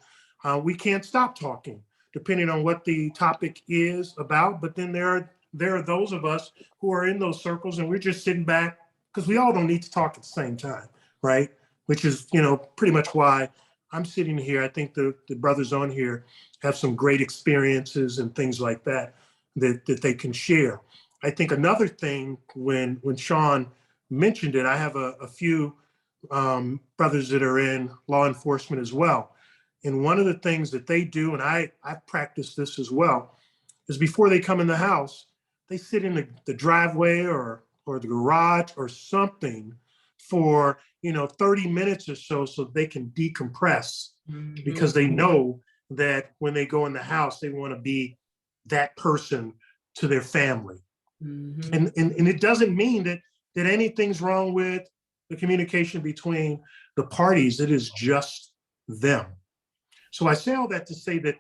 we can't stop talking depending on what the topic is about. But then there are those of us who are in those circles and we're just sitting back, because we all don't need to talk at the same time, right? Which is, pretty much why I'm sitting here. I think the brothers on here have some great experiences and things like that they can share. I think another thing, when Sean mentioned it, I have a few brothers that are in law enforcement as well. And one of the things that they do, and I practice this as well, is before they come in the house, they sit in the driveway or the garage or something for 30 minutes or so they can decompress, because they know that when they go in the house, they want to be that person to their family. And it doesn't mean that anything's wrong with the communication between the parties. It is just them. So I say all that to say that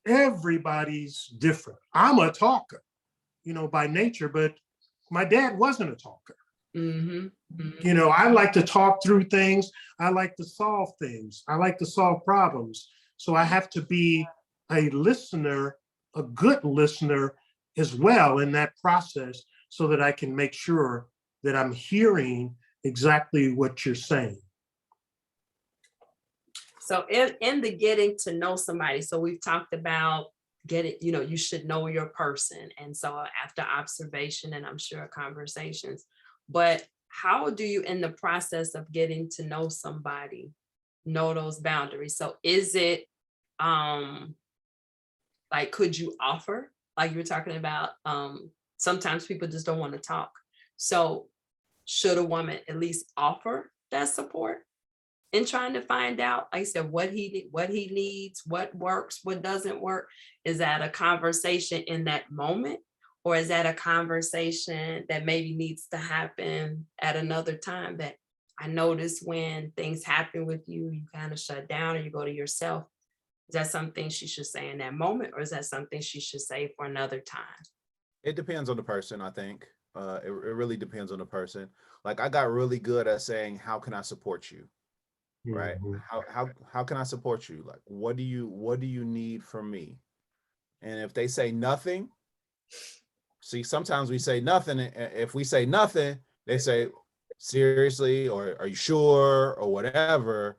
everybody's different. I'm a talker, by nature, but my dad wasn't a talker. I like to talk through things. I like to solve things. I like to solve problems. So I have to be a listener, a good listener as well in that process, so that I can make sure that I'm hearing exactly what you're saying. So in the getting to know somebody, so we've talked about you should know your person. And so after observation, and I'm sure conversations, but how do you, in the process of getting to know somebody, know those boundaries? So is it like, could you offer, like you were talking about, sometimes people just don't want to talk. So should a woman at least offer that support? in trying to find out, like I said, what he needs, what works, what doesn't work? Is that a conversation in that moment? Or is that a conversation that maybe needs to happen at another time? That I notice when things happen with you, you kind of shut down or you go to yourself. Is that something she should say in that moment, or is that something she should say for another time? It depends on the person, I think. It really depends on the person. Like I got really good at saying, how can I support you? Right? Mhm. How can I support you? Like, what do you need from me? And if they say nothing, see, sometimes we say nothing. If we say nothing, they say, seriously, or are you sure, or whatever.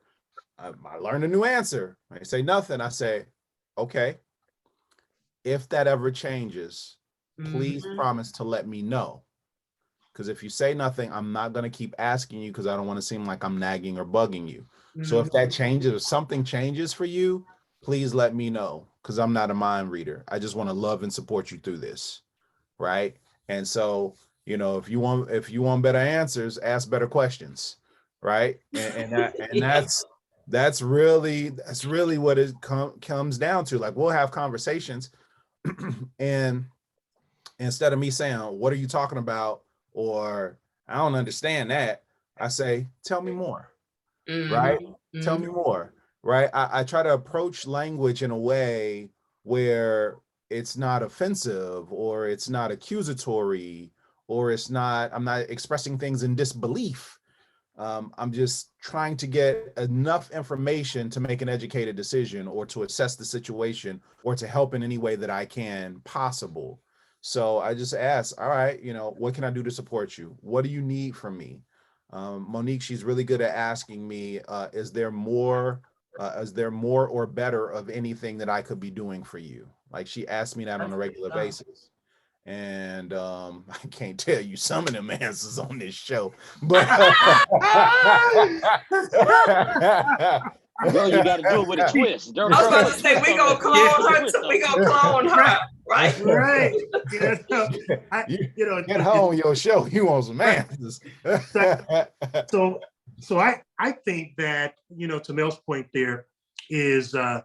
I learned a new answer. I say nothing. I say, okay, if that ever changes, please Mhm. promise to let me know. Because if you say nothing, I'm not going to keep asking you because I don't want to seem like I'm nagging or bugging you. So if that changes, if something changes for you, please let me know, because I'm not a mind reader. I just want to love and support you through this. Right. And so, if you want better answers, ask better questions. Right. And Yeah. that's really what it comes down to. Like, we'll have conversations and instead of me saying, what are you talking about? Or I don't understand that, I say, tell me more. Right? Mhm. Tell Mhm. me more. Right? I try to approach language in a way where it's not offensive, or it's not accusatory, or I'm not expressing things in disbelief. I'm just trying to get enough information to make an educated decision, or to assess the situation, or to help in any way that I can possible. So I just ask, all right, what can I do to support you? What do you need from me? Monique, she's really good at asking me, is there more or better of anything that I could be doing for you? Like, she asks me that on That's a good regular stuff. basis. And I can't tell you some of them answers on this show, but Girl, you got to do it with a twist. There, I was girl, about put to a say twist we on gonna it. Yeah. clone Put a her. twist We on it. gonna clone Right. her, right? Right. I, you get it's home your show, you want some right. answers. So, so I think that, to Mel's point there is, some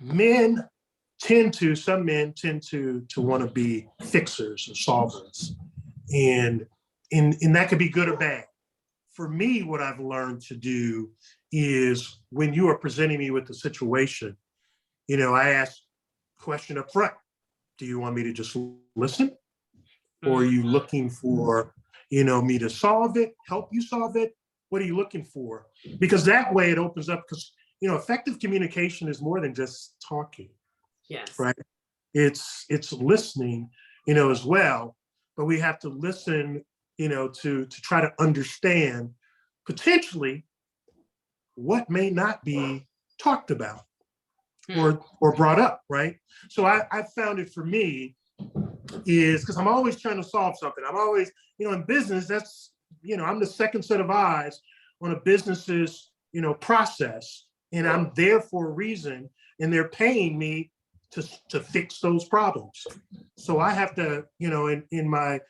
men tend to want to be fixers or solvers. And that could be good or bad. For me, what I've learned to do is, when you are presenting me with a situation, I ask question up front. Do you want me to just listen? Or are you looking for, me to solve it, help you solve it? What are you looking for? Because that way it opens up, because, effective communication is more than just talking, Yes. right? It's listening, as well. But we have to listen, to try to understand potentially what may not be talked about or brought up, right? So I found it for me is because I'm always trying to solve something. I'm always, in business, that's, I'm the second set of eyes on a business's, process. And I'm there for a reason, and they're paying me to fix those problems. So I have to, in my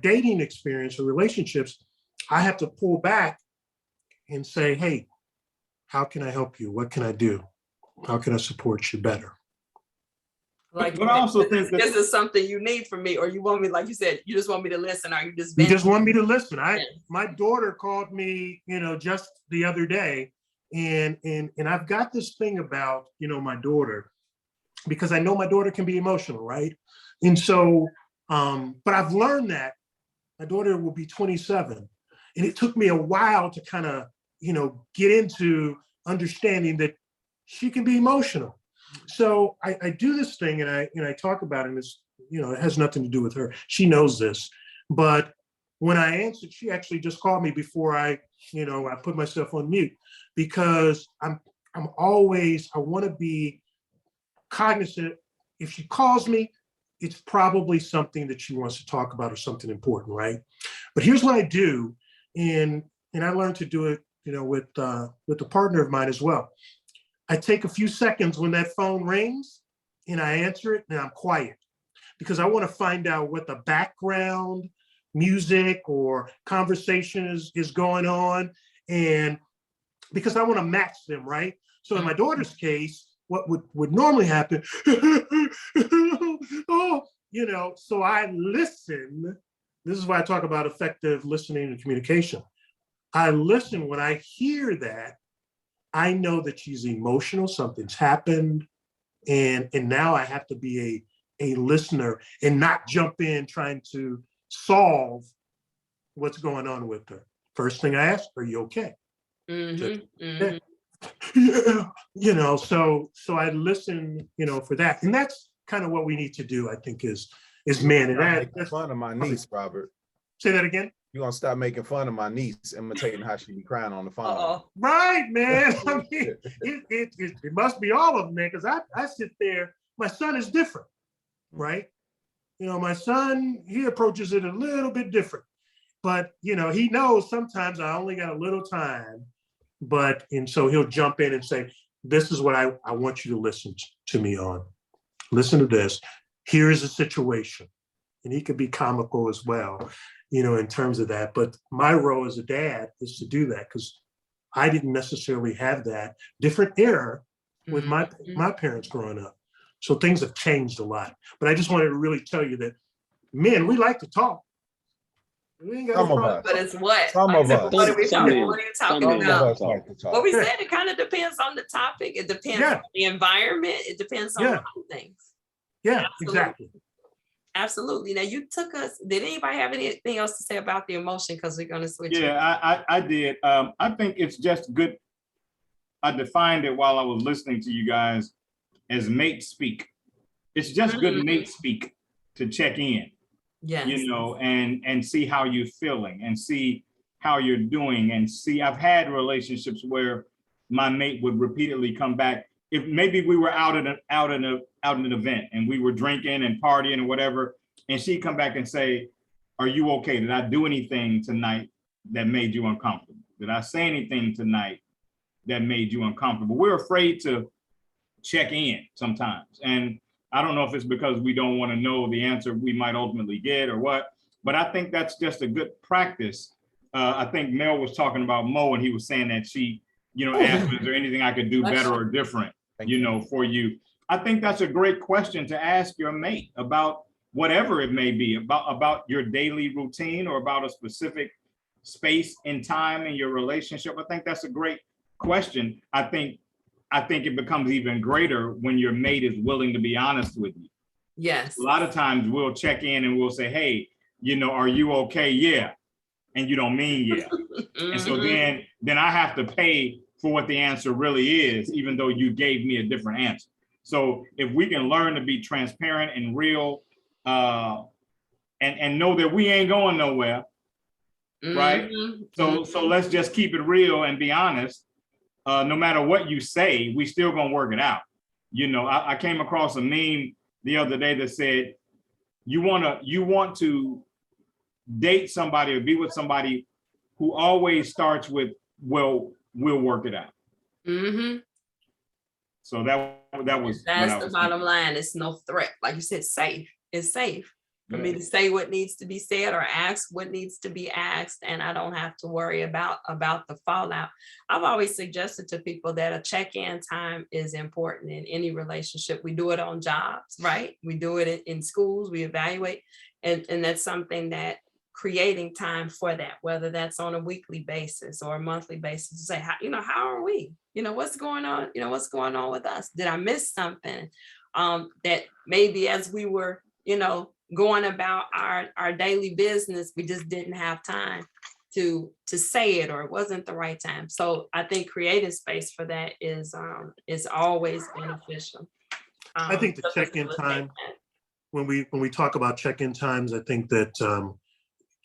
dating experience or relationships, I have to pull back and say, hey, how can I help you? What can I do? How can I support you better? Like, But I also think that this is something you need from me, or you want me, like you said, you just want me to listen, or you just You just want me to listen. Yes. My daughter called me, just the other day, and I've got this thing about, my daughter, because I know my daughter can be emotional, right? And so, but I've learned that my daughter will be 27, and it took me a while to kind of, get into understanding that she can be emotional. So I do this thing, and I talk about it, and it's, it has nothing to do with her. She knows this. But when I answered, she actually just called me before I put myself on mute, because I'm always, I want to be cognizant. If she calls me, it's probably something that she wants to talk about, or something important, right? But here's what I do, and I learned to do it, with a partner of mine as well. I take a few seconds when that phone rings, and I answer it, and I'm quiet, because I want to find out what the background music or conversation is going on. And because I want to match them, right? So in my daughter's case, what would normally happen, oh, so I listen. This is why I talk about effective listening and communication. I listen. When I hear that, I know that she's emotional, something's happened, and now I have to be a listener and not jump in trying to solve what's going on with her. First thing I ask, are you okay? Yeah, so I listen, for that. And that's kind of what we need to do, I think, is men. And that's fun of my niece, Robert. Say that again. You're gonna stop making fun of my niece, imitating how she be crying on the phone. Right, man. I mean, it must be all of them, man, because I sit there, my son is different, right? My son, he approaches it a little bit different. But, he knows sometimes I only got a little time, and so he'll jump in and say, this is what I want you to listen to me on. Listen to this. Here is a situation. And he could be comical as well, in terms of that. But my role as a dad is to do that because I didn't necessarily have that different era with my parents growing up. So things have changed a lot. But I just wanted to really tell you that men, we like to talk. We ain't got Some of us. But it's what? Some of us. What are we talking about? Like to talk. What we said, it kind of depends on the topic. It depends on the environment. It depends on a lot of things. Yeah, exactly. Absolutely. Now you took us. Did anybody have anything else to say about the emotion? Because we're going to switch. Yeah, I did. I think it's just good. I defined it while I was listening to you guys as mate speak. It's just good mate speak to check in. Yes. And see how you're feeling and see how you're doing and see. I've had relationships where my mate would repeatedly come back. If maybe we were out in an event and we were drinking and partying or whatever, and she'd come back and say, "Are you okay? Did I do anything tonight that made you uncomfortable? Did I say anything tonight that made you uncomfortable?" We're afraid to check in sometimes. And I don't know if it's because we don't want to know the answer we might ultimately get or what, but I think that's just a good practice. I think Mel was talking about Mo, and he was saying that she, asked, is there anything I could do better or different, for you? I think that's a great question to ask your mate about whatever it may be, about your daily routine or about a specific space and time in your relationship. I think that's a great question. I think it becomes even greater when your mate is willing to be honest with you. Yes. A lot of times we'll check in and we'll say, hey, are you okay? Yeah. And you don't mean yeah. And so then I have to pay for what the answer really is, even though you gave me a different answer. So if we can learn to be transparent and real, and know that we ain't going nowhere, right? So let's just keep it real and be honest. No matter what you say, we still gonna work it out. I came across a meme the other day that said, you want to date somebody or be with somebody who always starts with, well, we'll work it out. So that's the bottom line. It's no threat. Like you said, safe. It's safe for me to say what needs to be said or ask what needs to be asked, and I don't have to worry about the fallout. I've always suggested to people that a check-in time is important in any relationship. We do it on jobs, right? We do it in schools, we evaluate, and that's something that creating time for that, whether that's on a weekly basis or a monthly basis, to say, how are we? What's going on? What's going on with us? Did I miss something? That maybe as we were, going about our daily business, we just didn't have time to say it, or it wasn't the right time. So I think creating space for that is always beneficial. I think the check-in time, when we talk about check-in times, I think that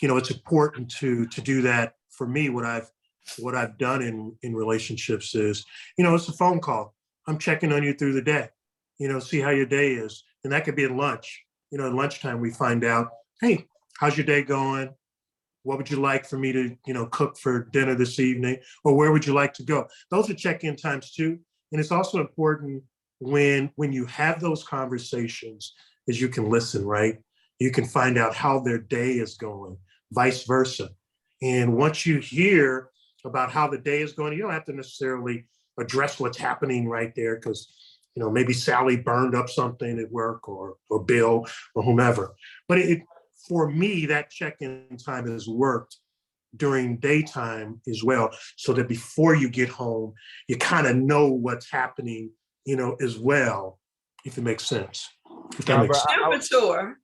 it's important to do that. For me, what I've done in relationships is, it's a phone call. I'm checking on you through the day, see how your day is. And that could be at lunch. At lunchtime, we find out, hey, how's your day going? What would you like for me to, cook for dinner this evening? Or where would you like to go? Those are check-in times too. And it's also important when you have those conversations, is you can listen, right? You can find out how their day is going, vice versa. And once you hear about how the day is going. You don't have to necessarily address what's happening right there because, maybe Sally burned up something at work or Bill or whomever. But for me, that check-in time has worked during daytime as well, so that before you get home, you kind of know what's happening, as well, if it makes sense. If that makes sense. Temperature.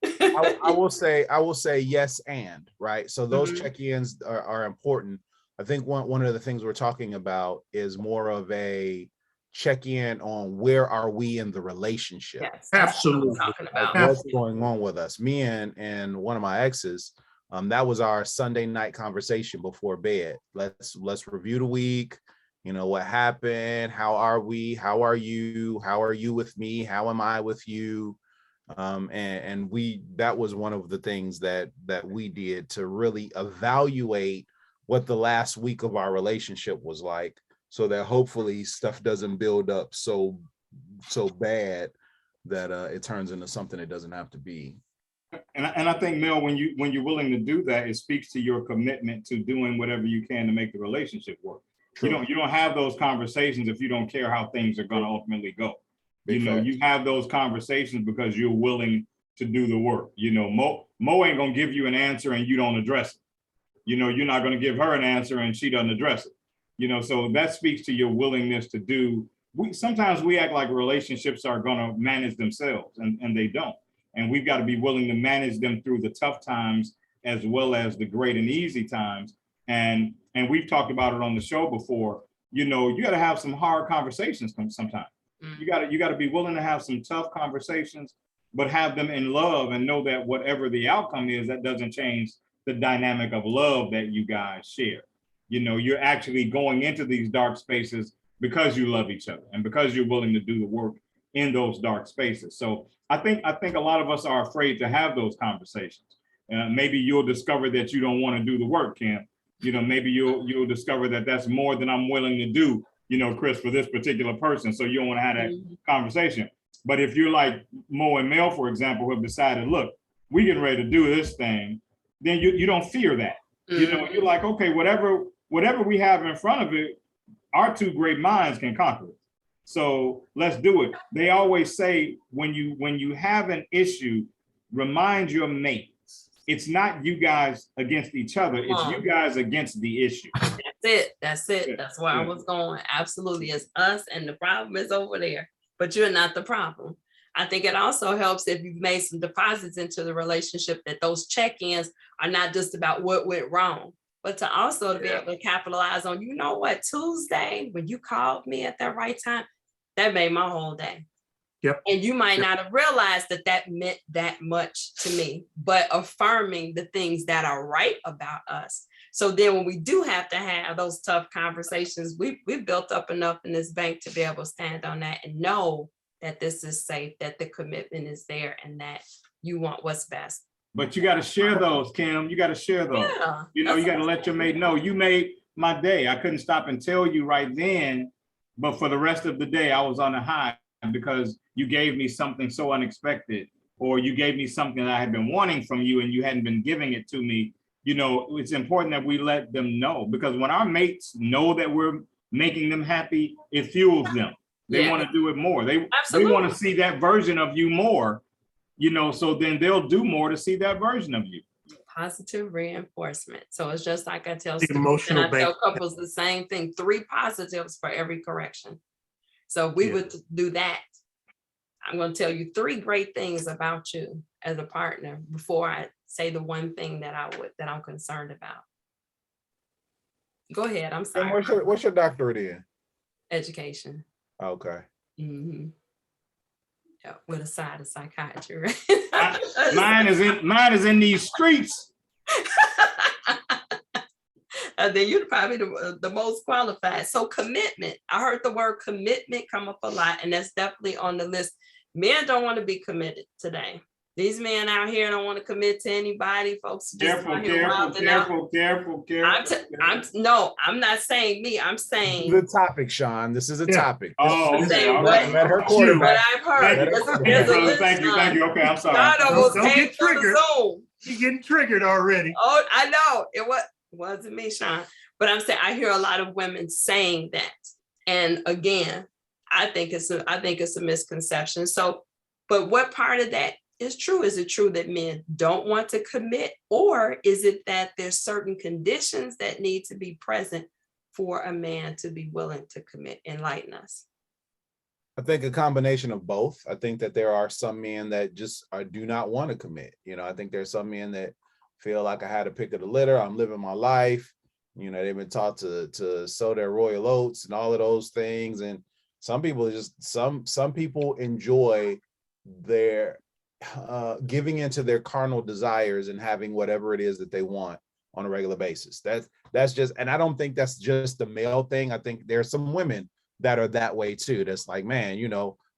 I will say yes and, right? So those check-ins are important. I think one of the things we're talking about is more of a check-in on where are we in the relationship. Yes, absolutely. Talking about. What's going on with us? Me and one of my exes, that was our Sunday night conversation before bed. Let's review the week. What happened? How are we? How are you? How are you with me? How am I with you? And that was one of the things that we did to really evaluate what the last week of our relationship was like, so that hopefully stuff doesn't build up so bad that it turns into something it doesn't have to be. And I think, Mel, when you're willing to do that, it speaks to your commitment to doing whatever you can to make the relationship work. True. You don't have those conversations if you don't care how things are going to ultimately go. You have those conversations because you're willing to do the work. Mo ain't gonna give you an answer and you don't address it. You're not gonna give her an answer and she doesn't address it. So that speaks to your willingness to do. Sometimes we act like relationships are gonna manage themselves, and they don't. And we've got to be willing to manage them through the tough times as well as the great and easy times. And we've talked about it on the show before. You got to have some hard conversations sometimes. You got to be willing to have some tough conversations, but have them in love and know that whatever the outcome is, that doesn't change the dynamic of love that you guys share. You're actually going into these dark spaces because you love each other and because you're willing to do the work in those dark spaces. So I think a lot of us are afraid to have those conversations. Maybe you'll discover that you don't want to do the work, Kim. Maybe you'll discover that that's more than I'm willing to do, Chris, for this particular person. So you don't want to have that conversation. But if you're like Mo and Mel, for example, who have decided, look, we're getting ready to do this thing, then you don't fear that. You're like, okay, whatever we have in front of it, our two great minds can conquer it. So let's do it. They always say when you have an issue, remind your mate. It's not you guys against each other. It's you guys against the issue. That's it. That's where I was going. Absolutely. It's us and the problem is over there, but you're not the problem. I think it also helps if you've made some deposits into the relationship that those check-ins are not just about what went wrong, but to also be able to capitalize on, Tuesday, when you called me at that right time, that made my whole day. Yep. And you might not have realized that meant that much to me, but affirming the things that are right about us. So then when we do have to have those tough conversations, we've built up enough in this bank to be able to stand on that and know that this is safe, that the commitment is there, and that you want what's best. But you got to share those, Kim. You got to share those. Yeah, you got to let your mate know. You made my day. I couldn't stop and tell you right then, but for the rest of the day, I was on a high because you gave me something so unexpected, or you gave me something that I had been wanting from you and you hadn't been giving it to me. It's important that we let them know, because when our mates know that we're making them happy, it fuels them. They want to do it more. They want to see that version of you more, so then they'll do more to see that version of you. Positive reinforcement. So it's just like I tell students, and I tell couples the same thing, 3 positives for every correction. So we would do that. I'm going to tell you 3 great things about you as a partner before I say the one thing that I'm concerned about. Go ahead. I'm sorry. And what's your doctorate in? Education. Okay. Mm-hmm. Yeah, with a side of psychiatry. Mine is in these streets. Then you're probably the most qualified. So commitment. I heard the word commitment come up a lot, and that's definitely on the list. Men don't want to be committed today. These men out here don't want to commit to anybody, folks. Careful. I'm not saying me. I'm saying the topic, Sean. This is a topic. Oh, okay. Let her quarterback. What I've heard. Thank you. Okay, I'm sorry. Don't get triggered. You're getting triggered already. Oh, I know. It wasn't me, Sean. But I'm saying I hear a lot of women saying that. And again, I think it's a misconception. So, but what part of that is true? Is it true that men don't want to commit, or is it that there's certain conditions that need to be present for a man to be willing to commit? Enlighten us. I think a combination of both. I think that there are some men that just do not want to commit. I think there's some men that feel like I had a pick of the litter. I'm living my life. They've been taught to sow their royal oats and all of those things. And some people some people enjoy their giving into their carnal desires and having whatever it is that they want on a regular basis. That's just, and I don't think that's just a male thing. I think there's some women that are that way too. That's like, man,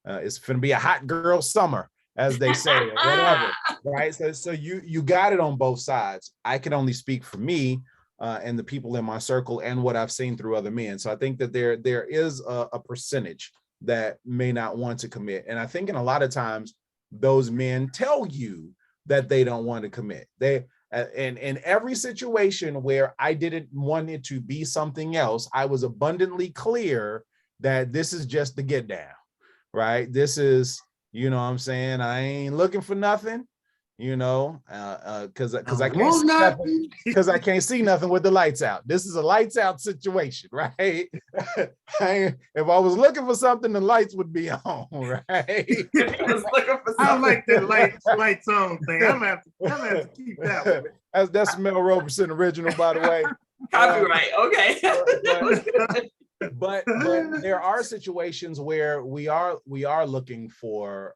it's gonna be a hot girl summer, as they say, or whatever, right? So you got it on both sides. I can only speak for me and the people in my circle and what I've seen through other men. So I think that there is a percentage that may not want to commit, and I think in a lot of times those men tell you that they don't want to commit. They and in every situation where I didn't want it to be something else, I was abundantly clear that this is just the get down, right? This is, what I'm saying? I ain't looking for nothing, because I can't see nothing, because I can't see nothing with the lights out. This is a lights out situation, right? If I was looking for something, the lights would be on, right? I like the lights on thing. I'm gonna have to keep that one. That's Mel Roberson original, by the way. Copyright, okay. But there are situations where we are looking for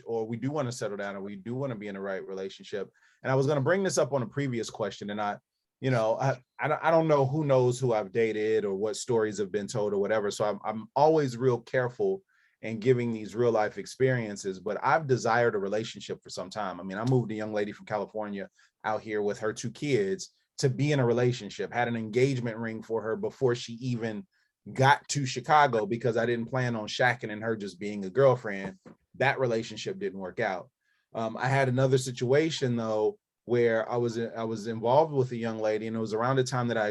or we do want to settle down, or we do want to be in the right relationship. And I was going to bring this up on a previous question, and I don't know who knows who I've dated or what stories have been told or whatever. So I'm always real careful in giving these real life experiences. But I've desired a relationship for some time. I mean, I moved a young lady from California out here with her 2 kids to be in a relationship, had an engagement ring for her before she even got to Chicago, because I didn't plan on shacking and her just being a girlfriend. That relationship didn't work out. I had another situation though, where I was involved with a young lady, and it was around the time that I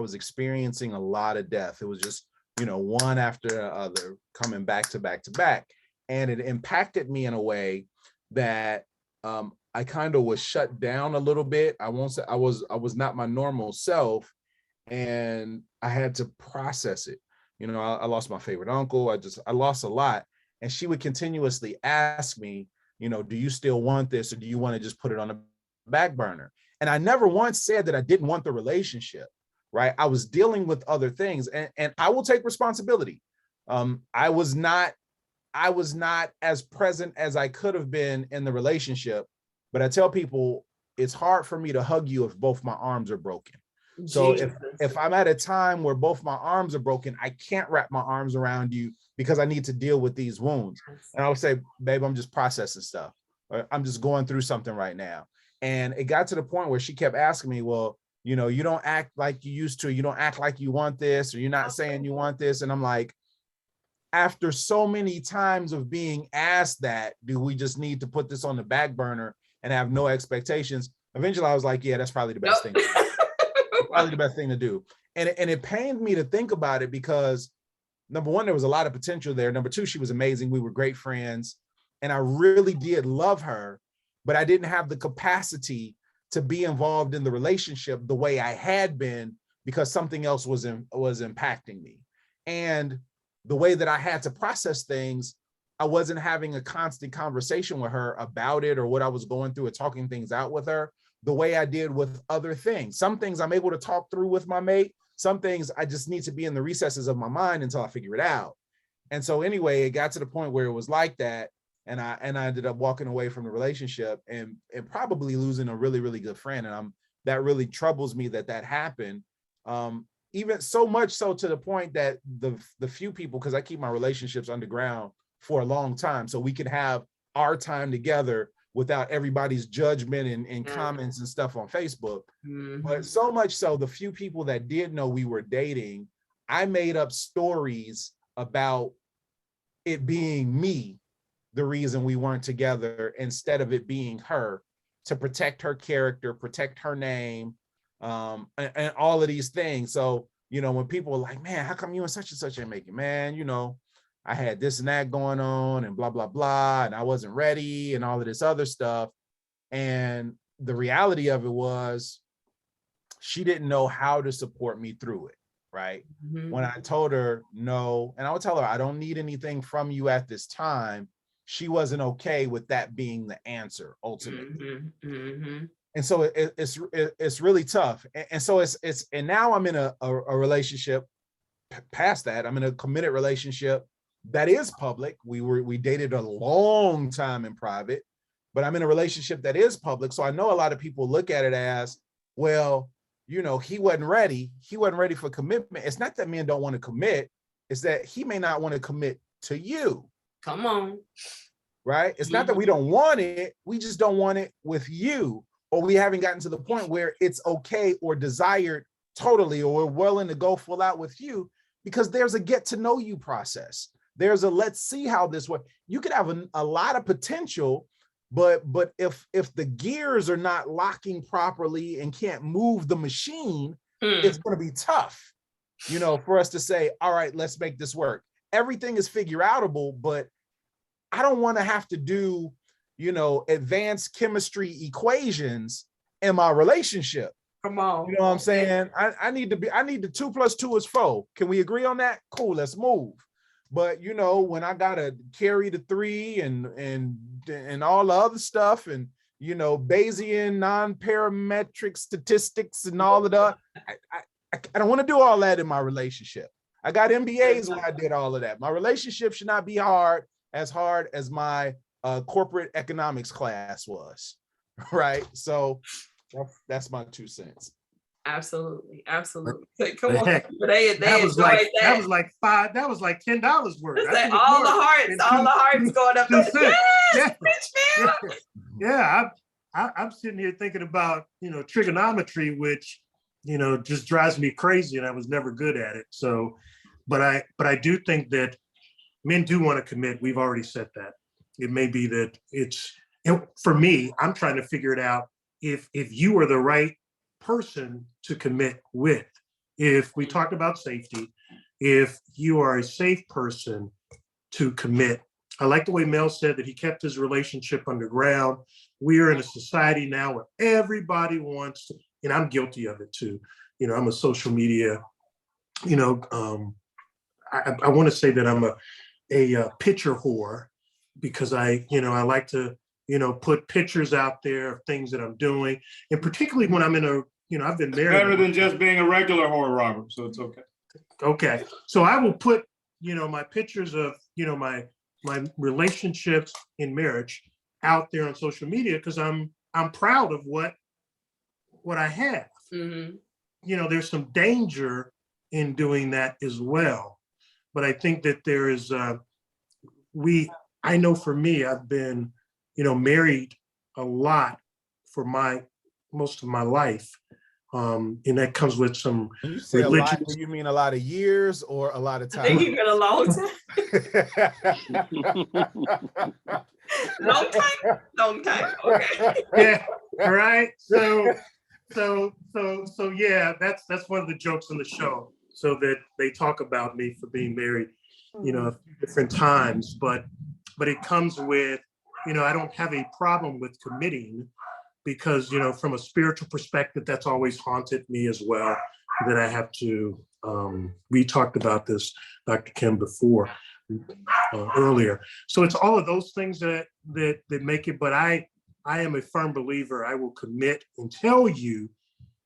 was experiencing a lot of death. It was just, one after the other, coming back to back to back. And it impacted me in a way that I kind of was shut down a little bit. I won't say I was not my normal self, and I had to process it. I lost my favorite uncle. I lost a lot. And she would continuously ask me, do you still want this, or do you want to just put it on the back burner? And I never once said that I didn't want the relationship, right? I was dealing with other things, and I will take responsibility. I was not as present as I could have been in the relationship, but I tell people it's hard for me to hug you if both my arms are broken. So if I'm at a time where both my arms are broken, I can't wrap my arms around you because I need to deal with these wounds. And I would say, babe, I'm just processing stuff, or I'm just going through something right now. And it got to the point where she kept asking me, well, you don't act like you used to, you don't act like you want this, or you're not saying you want this. And I'm like, after so many times of being asked that, do we just need to put this on the back burner and have no expectations? Eventually I was like, yeah, that's probably the best thing. Probably the best thing to do. And it pained me to think about it, because number one, there was a lot of potential there. Number two, she was amazing. We were great friends, and I really did love her, but I didn't have the capacity to be involved in the relationship the way I had been, because something else was impacting me. And the way that I had to process things, I wasn't having a constant conversation with her about it or what I was going through, or talking things out with her the way I did with other things. Some things I'm able to talk through with my mate. Some things I just need to be in the recesses of my mind until I figure it out. And so anyway, it got to the point where it was like that. And I ended up walking away from the relationship and probably losing a really, really good friend. And that really troubles me that happened. Even so much so to the point that the few people, because I keep my relationships underground for a long time, so we could have our time together without everybody's judgment and comments and stuff on Facebook. Mm-hmm. But so much so, the few people that did know we were dating, I made up stories about it being me, the reason we weren't together, instead of it being her, to protect her character, protect her name, and all of these things. So, you know, when people are like, man, how come you and such ain't making, man, you know, I had this and that going on and blah, blah, blah, and I wasn't ready and all of this other stuff. And the reality of it was she didn't know how to support me through it, right? Mhm. When I told her no, and I would tell her, I don't need anything from you at this time, she wasn't okay with that being the answer ultimately. And so it's really tough. And so and now I'm in a relationship past that. I'm in a committed relationship that is public. We dated a long time in private, but I'm in a relationship that is public. So I know a lot of people look at it as, well, you know, he wasn't ready. He wasn't ready for commitment. It's not that men don't want to commit. It's that he may not want to commit to you. Come on. Right? It's not that we don't want it. We just don't want it with you. Or we haven't gotten to the point where it's okay or desired totally, or we're willing to go full out with you, because there's a get to know you process. There's a let's see how this works. You could have a lot of potential, but if the gears are not locking properly and can't move the machine, it's going to be tough, you know, for us to say, all right, let's make this work. Everything is figure outable, but I don't want to have to do, you know, advanced chemistry equations in my relationship. Come on. You know what I'm saying? I need the 2 + 2 is 4. Can we agree on that? Cool, let's move. But you know, when I gotta carry the 3 and all the other stuff, and you know, Bayesian non-parametric statistics and all of that, I don't want to do all that in my relationship. I got MBAs when I did all of that. My relationship should not be as hard as my corporate economics class was, right? So that's my 2 cents. Absolutely. Come on. Heck, that was like $10 worth. All the hearts going up. Yes, Richfield. Yeah, I'm sitting here thinking about, you know, trigonometry, which, you know, just drives me crazy, and I was never good at it. So, but I do think that men do want to commit. We've already said that. It may be that for me, I'm trying to figure it out if you are the right person to commit with. If we talked about safety, if you are a safe person to commit. I like the way Mel said that he kept his relationship underground. We are in a society now where everybody wants to, and I'm guilty of it too. You know, I'm a social media, you know, I want to say that I'm a picture whore, because I like to, you know, put pictures out there of things that I'm doing. And particularly when I'm in a, you know, I've been married. Better than just being a regular whore, Robert. So it's okay. Okay. So I will put, you know, my pictures of, you know, my relationships in marriage out there on social media, because I'm proud of what I have. Mm-hmm. You know, there's some danger in doing that as well. But I think that there is, I know for me, I've been, you know, married a lot for most of my life. And that comes with some When you say religious. A lot, do you mean a lot of years or a lot of time? I think you've been a long time. Long time. Okay. Yeah. All right. So yeah, that's one of the jokes on the show. So that they talk about me for being married, you know, a few different times, but it comes with, you know, I don't have a problem with committing, because, you know, from a spiritual perspective, that's always haunted me as well, that I have to, we talked about this, Dr. Kim, before, earlier. So it's all of those things that make it, but I am a firm believer. I will commit and tell you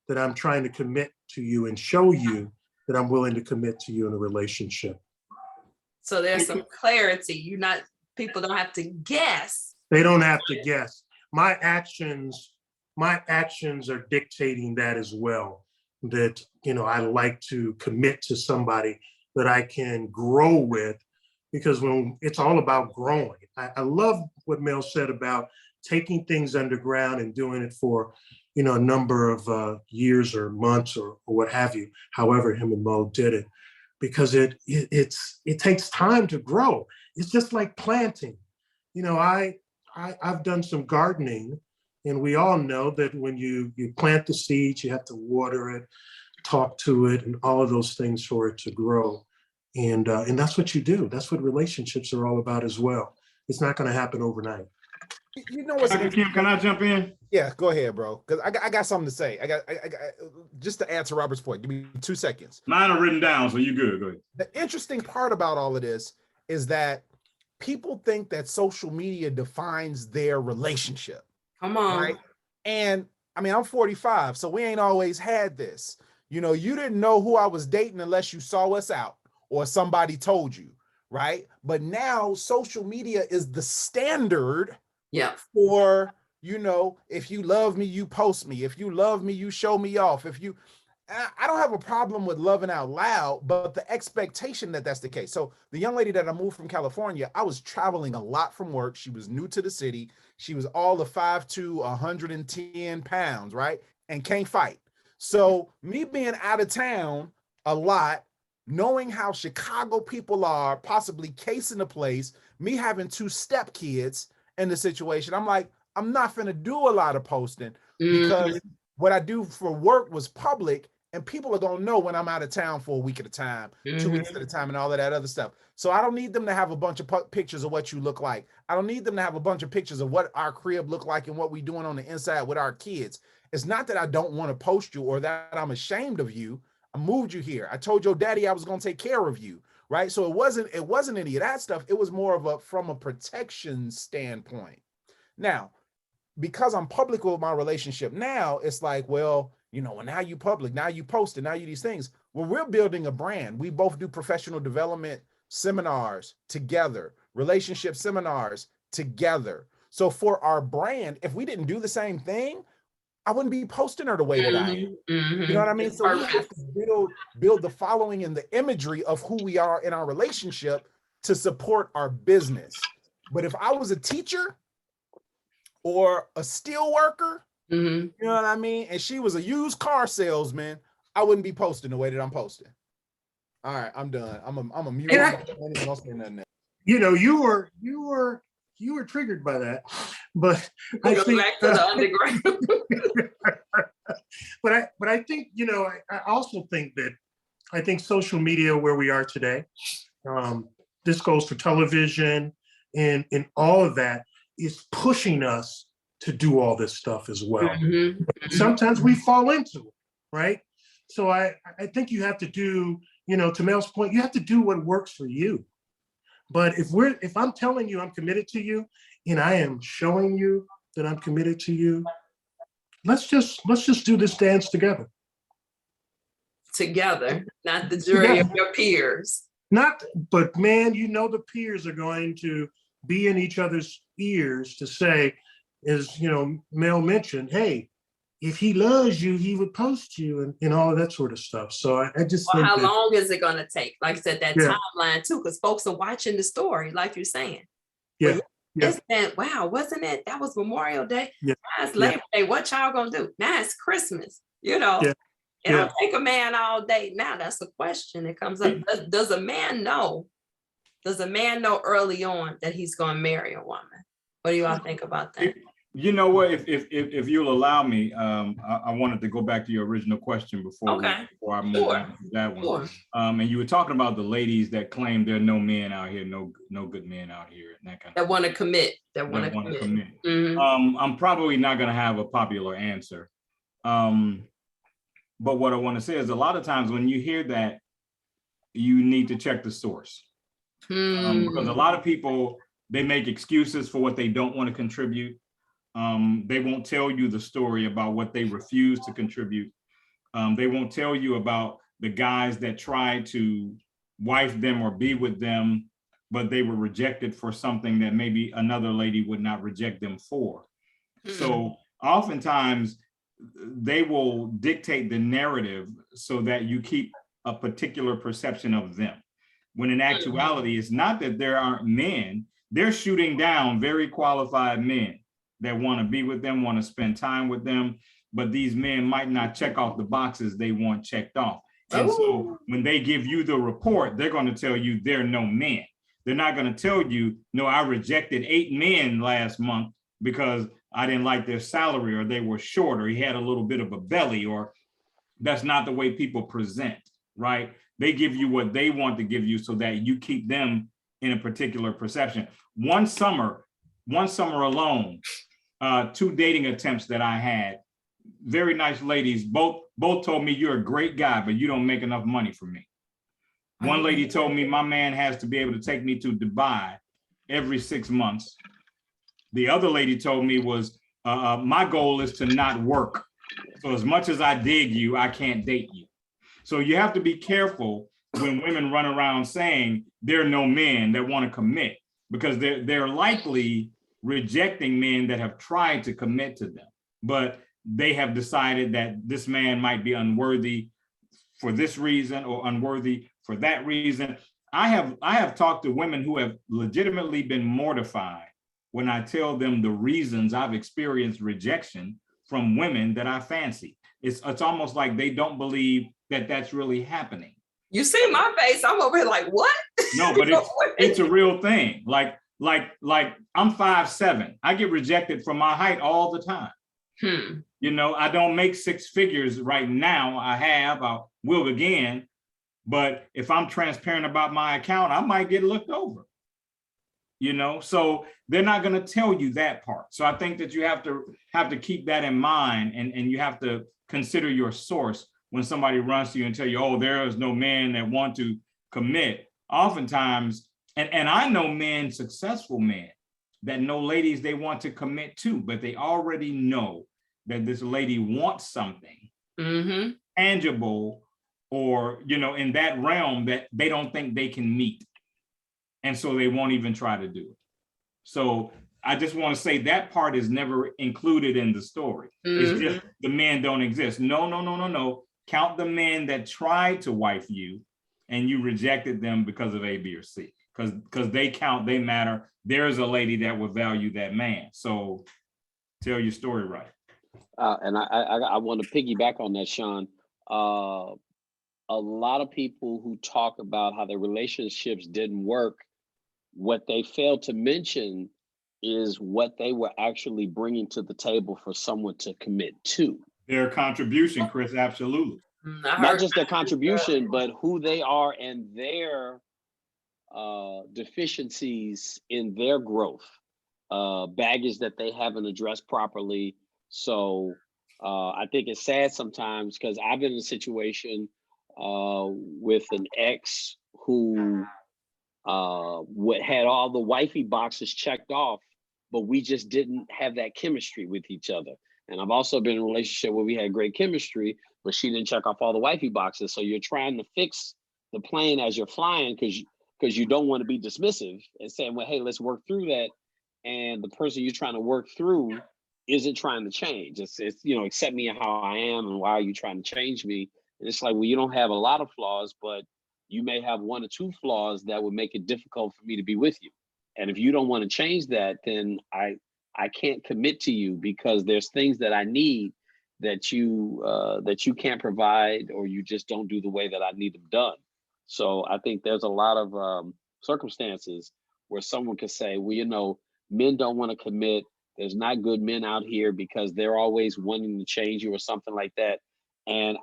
that I'm trying to commit to you and show you that I'm willing to commit to you in a relationship. So there's some clarity. People don't have to guess. They don't have to guess. My actions are dictating that as well. That, you know, I like to commit to somebody that I can grow with, because when it's all about growing. I love what Mel said about taking things underground and doing it for, you know, a number of years or months or what have you, however him and Mo did it, because it takes time to grow. It's just like planting. You know, I've done some gardening, And we all know that when you plant the seeds, you have to water it, talk to it, and all of those things for it to grow. And that's what you do. That's what relationships are all about as well. It's not going to happen overnight. You know what's Can I jump in? Yeah, go ahead, bro. Because I got something to say. I got just to answer Robert's point. Give me 2 seconds. Mine are written down, so you good. Go ahead. The interesting part about all of this is that people think that social media defines their relationship. Come on. Right? And I mean, I'm 45, so we ain't always had this. You know, you didn't know who I was dating unless you saw us out or somebody told you, right? But now social media is the standard for, you know, if you love me, you post me. If you love me, you show me off. I don't have a problem with loving out loud, but the expectation that that's the case. So the young lady that I moved from California, I was traveling a lot from work. She was new to the city. She was all of 5'2", 110 pounds, right? And can't fight. So me being out of town a lot, knowing how Chicago people are, possibly casing the place, me having 2 stepkids in the situation, I'm like, I'm not finna do a lot of posting because what I do for work was public, and people are gonna know when I'm out of town for a week at a time, 2 weeks at a time, and all of that other stuff. So I don't need them to have a bunch of pictures of what you look like. I don't need them to have a bunch of pictures of what our crib look like and what we doing on the inside with our kids. It's not that I don't want to post you or that I'm ashamed of you. I moved you here. I told your daddy I was gonna take care of you, right? So it wasn't any of that stuff. It was more of from a protection standpoint. Now, because I'm public with my relationship now, it's like, well, you know, well, now you public, now you post it, now you these things. Well, we're building a brand. We both do professional development seminars together, relationship seminars together. So for our brand, if we didn't do the same thing, I wouldn't be posting her the way that I am. You know what I mean? So we have to build the following and the imagery of who we are in our relationship to support our business. But if I was a teacher or a steel worker, you know what I mean, and she was a used car salesman, I wouldn't be posting the way that I'm posting. All right, I'm done. I'm a mute. You know, you were triggered by that, but I think back to the underground. but I think, you know, I also think that I think social media where we are today, this goes for television and all of that, is pushing us to do all this stuff as well. Sometimes we fall into it, right? So I think you have to do, you know, to Mel's point, you have to do what works for you. But if I'm telling you I'm committed to you and I am showing you that I'm committed to you, let's just do this dance together. Together, not the jury of your peers. But man, you know, the peers are going to be in each other's ears to say, as you know, Mel mentioned, hey, if he loves you, he would post you and all of that sort of stuff. So I just think how long is it going to take? Like I said, that timeline too, because folks are watching the story, like you're saying. Yeah. It's been, wow, wasn't it? That was Memorial Day. Yeah. Now it's Labor Day. What y'all gonna do? Now it's Christmas, you know. It'll take a man all day. Now that's a question that comes up. Does a man know? Does a man know early on that he's gonna marry a woman? What do you all think about that? You know what? If you'll allow me, I wanted to go back to your original question before I move on to that one. And you were talking about the ladies that claim there are no men out here, no good men out here, and that kind of that want to commit. That want to commit. I'm probably not going to have a popular answer, but what I want to say is a lot of times when you hear that, you need to check the source, because a lot of people, they make excuses for what they don't want to contribute. They won't tell you the story about what they refuse to contribute. They won't tell you about the guys that tried to wife them or be with them, but they were rejected for something that maybe another lady would not reject them for. So oftentimes they will dictate the narrative so that you keep a particular perception of them. When in actuality, it's not that there aren't men, they're shooting down very qualified men that want to be with them, want to spend time with them, but these men might not check off the boxes they want checked off. And so when they give you the report, they're going to tell you there are no men. They're not going to tell you, no, I rejected 8 men last month because I didn't like their salary, or they were short, or he had a little bit of a belly, or that's not the way people present, right? They give you what they want to give you so that you keep them in a particular perception. One summer alone, 2 dating attempts that I had, very nice ladies, both told me, you're a great guy, but you don't make enough money for me. One lady told me my man has to be able to take me to Dubai every 6 months. The other lady told me was, my goal is to not work. So as much as I dig you, I can't date you. So you have to be careful when women run around saying there are no men that want to commit, because they're likely rejecting men that have tried to commit to them, but they have decided that this man might be unworthy for this reason or unworthy for that reason. I have talked to women who have legitimately been mortified when I tell them the reasons I've experienced rejection from women that I fancy. It's almost like they don't believe that that's really happening. You see my face, I'm over here like, what? No, but it's a real thing. Like I'm 5'7". I get rejected from my height all the time. You know, I don't make 6 figures right now. I will again. But if I'm transparent about my account, I might get looked over. You know, so they're not going to tell you that part. So I think that you have to keep that in mind, and you have to consider your source when somebody runs to you and tell you, oh, there is no men that want to commit. Oftentimes, and I know men, successful men, that know ladies they want to commit to, but they already know that this lady wants something tangible, or, you know, in that realm that they don't think they can meet. And so they won't even try to do it. So I just want to say that part is never included in the story. It's just the men don't exist. No. Count the men that tried to wife you and you rejected them because of A, B, or C. Because they count, they matter. There's a lady that would value that man. So tell your story right. And I want to piggyback on that, Sean. A lot of people who talk about how their relationships didn't work, what they failed to mention is what they were actually bringing to the table for someone to commit to. Their contribution, Chris, absolutely. Not just their contribution, but who they are and their deficiencies in their growth, baggage that they haven't addressed properly. So I think it's sad sometimes, because I've been in a situation with an ex who had all the wifey boxes checked off, but we just didn't have that chemistry with each other. And I've also been in a relationship where we had great chemistry, but she didn't check off all the wifey boxes. So you're trying to fix the plane as you're flying, because you don't want to be dismissive and saying, well, hey, let's work through that. And the person you're trying to work through isn't trying to change. It's you know, accept me how I am, and why are you trying to change me? And it's like, well, you don't have a lot of flaws, but you may have 1 or 2 flaws that would make it difficult for me to be with you. And if you don't want to change that, then I can't commit to you, because there's things that I need that you can't provide, or you just don't do the way that I need them done. So I think there's a lot of circumstances where someone could say, well, you know, men don't want to commit. There's not good men out here because they're always wanting to change you or something like that. And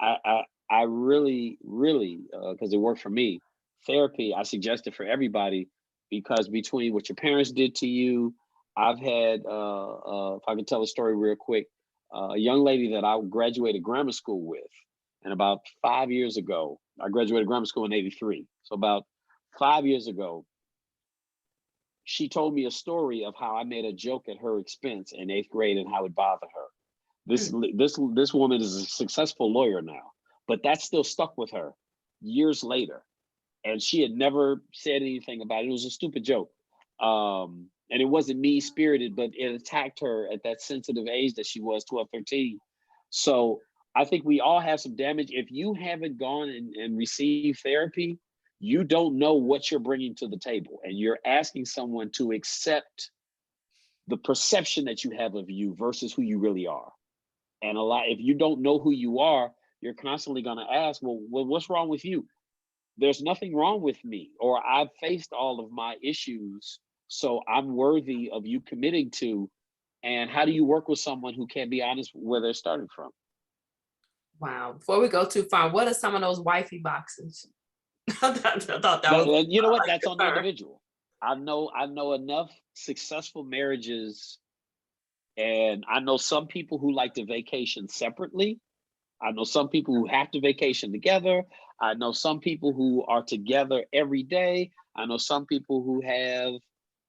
I really, because it worked for me, therapy, I suggest it for everybody, because between what your parents did to you, I've had, if I can tell a story real quick, a young lady that I graduated grammar school with, and about 5 years ago, I graduated grammar school in '83. So about 5 years ago, she told me a story of how I made a joke at her expense in 8th grade and how it bothered her. This woman is a successful lawyer now, but that still stuck with her years later. And she had never said anything about it. It was a stupid joke. And it wasn't mean spirited, but it attacked her at that sensitive age that she was, 12, 13. So I think we all have some damage. If you haven't gone and received therapy, you don't know what you're bringing to the table, and you're asking someone to accept the perception that you have of you versus who you really are. And if you don't know who you are, you're constantly going to ask, well, what's wrong with you? There's nothing wrong with me, or I've faced all of my issues, so I'm worthy of you committing to. And how do you work with someone who can't be honest where they're starting from? Wow. Before we go too far, what are some of those wifey boxes? I thought that was. And you know what? That's on the individual. I know enough successful marriages, and I know some people who like to vacation separately. I know some people who have to vacation together. I know some people who are together every day. I know some people who have,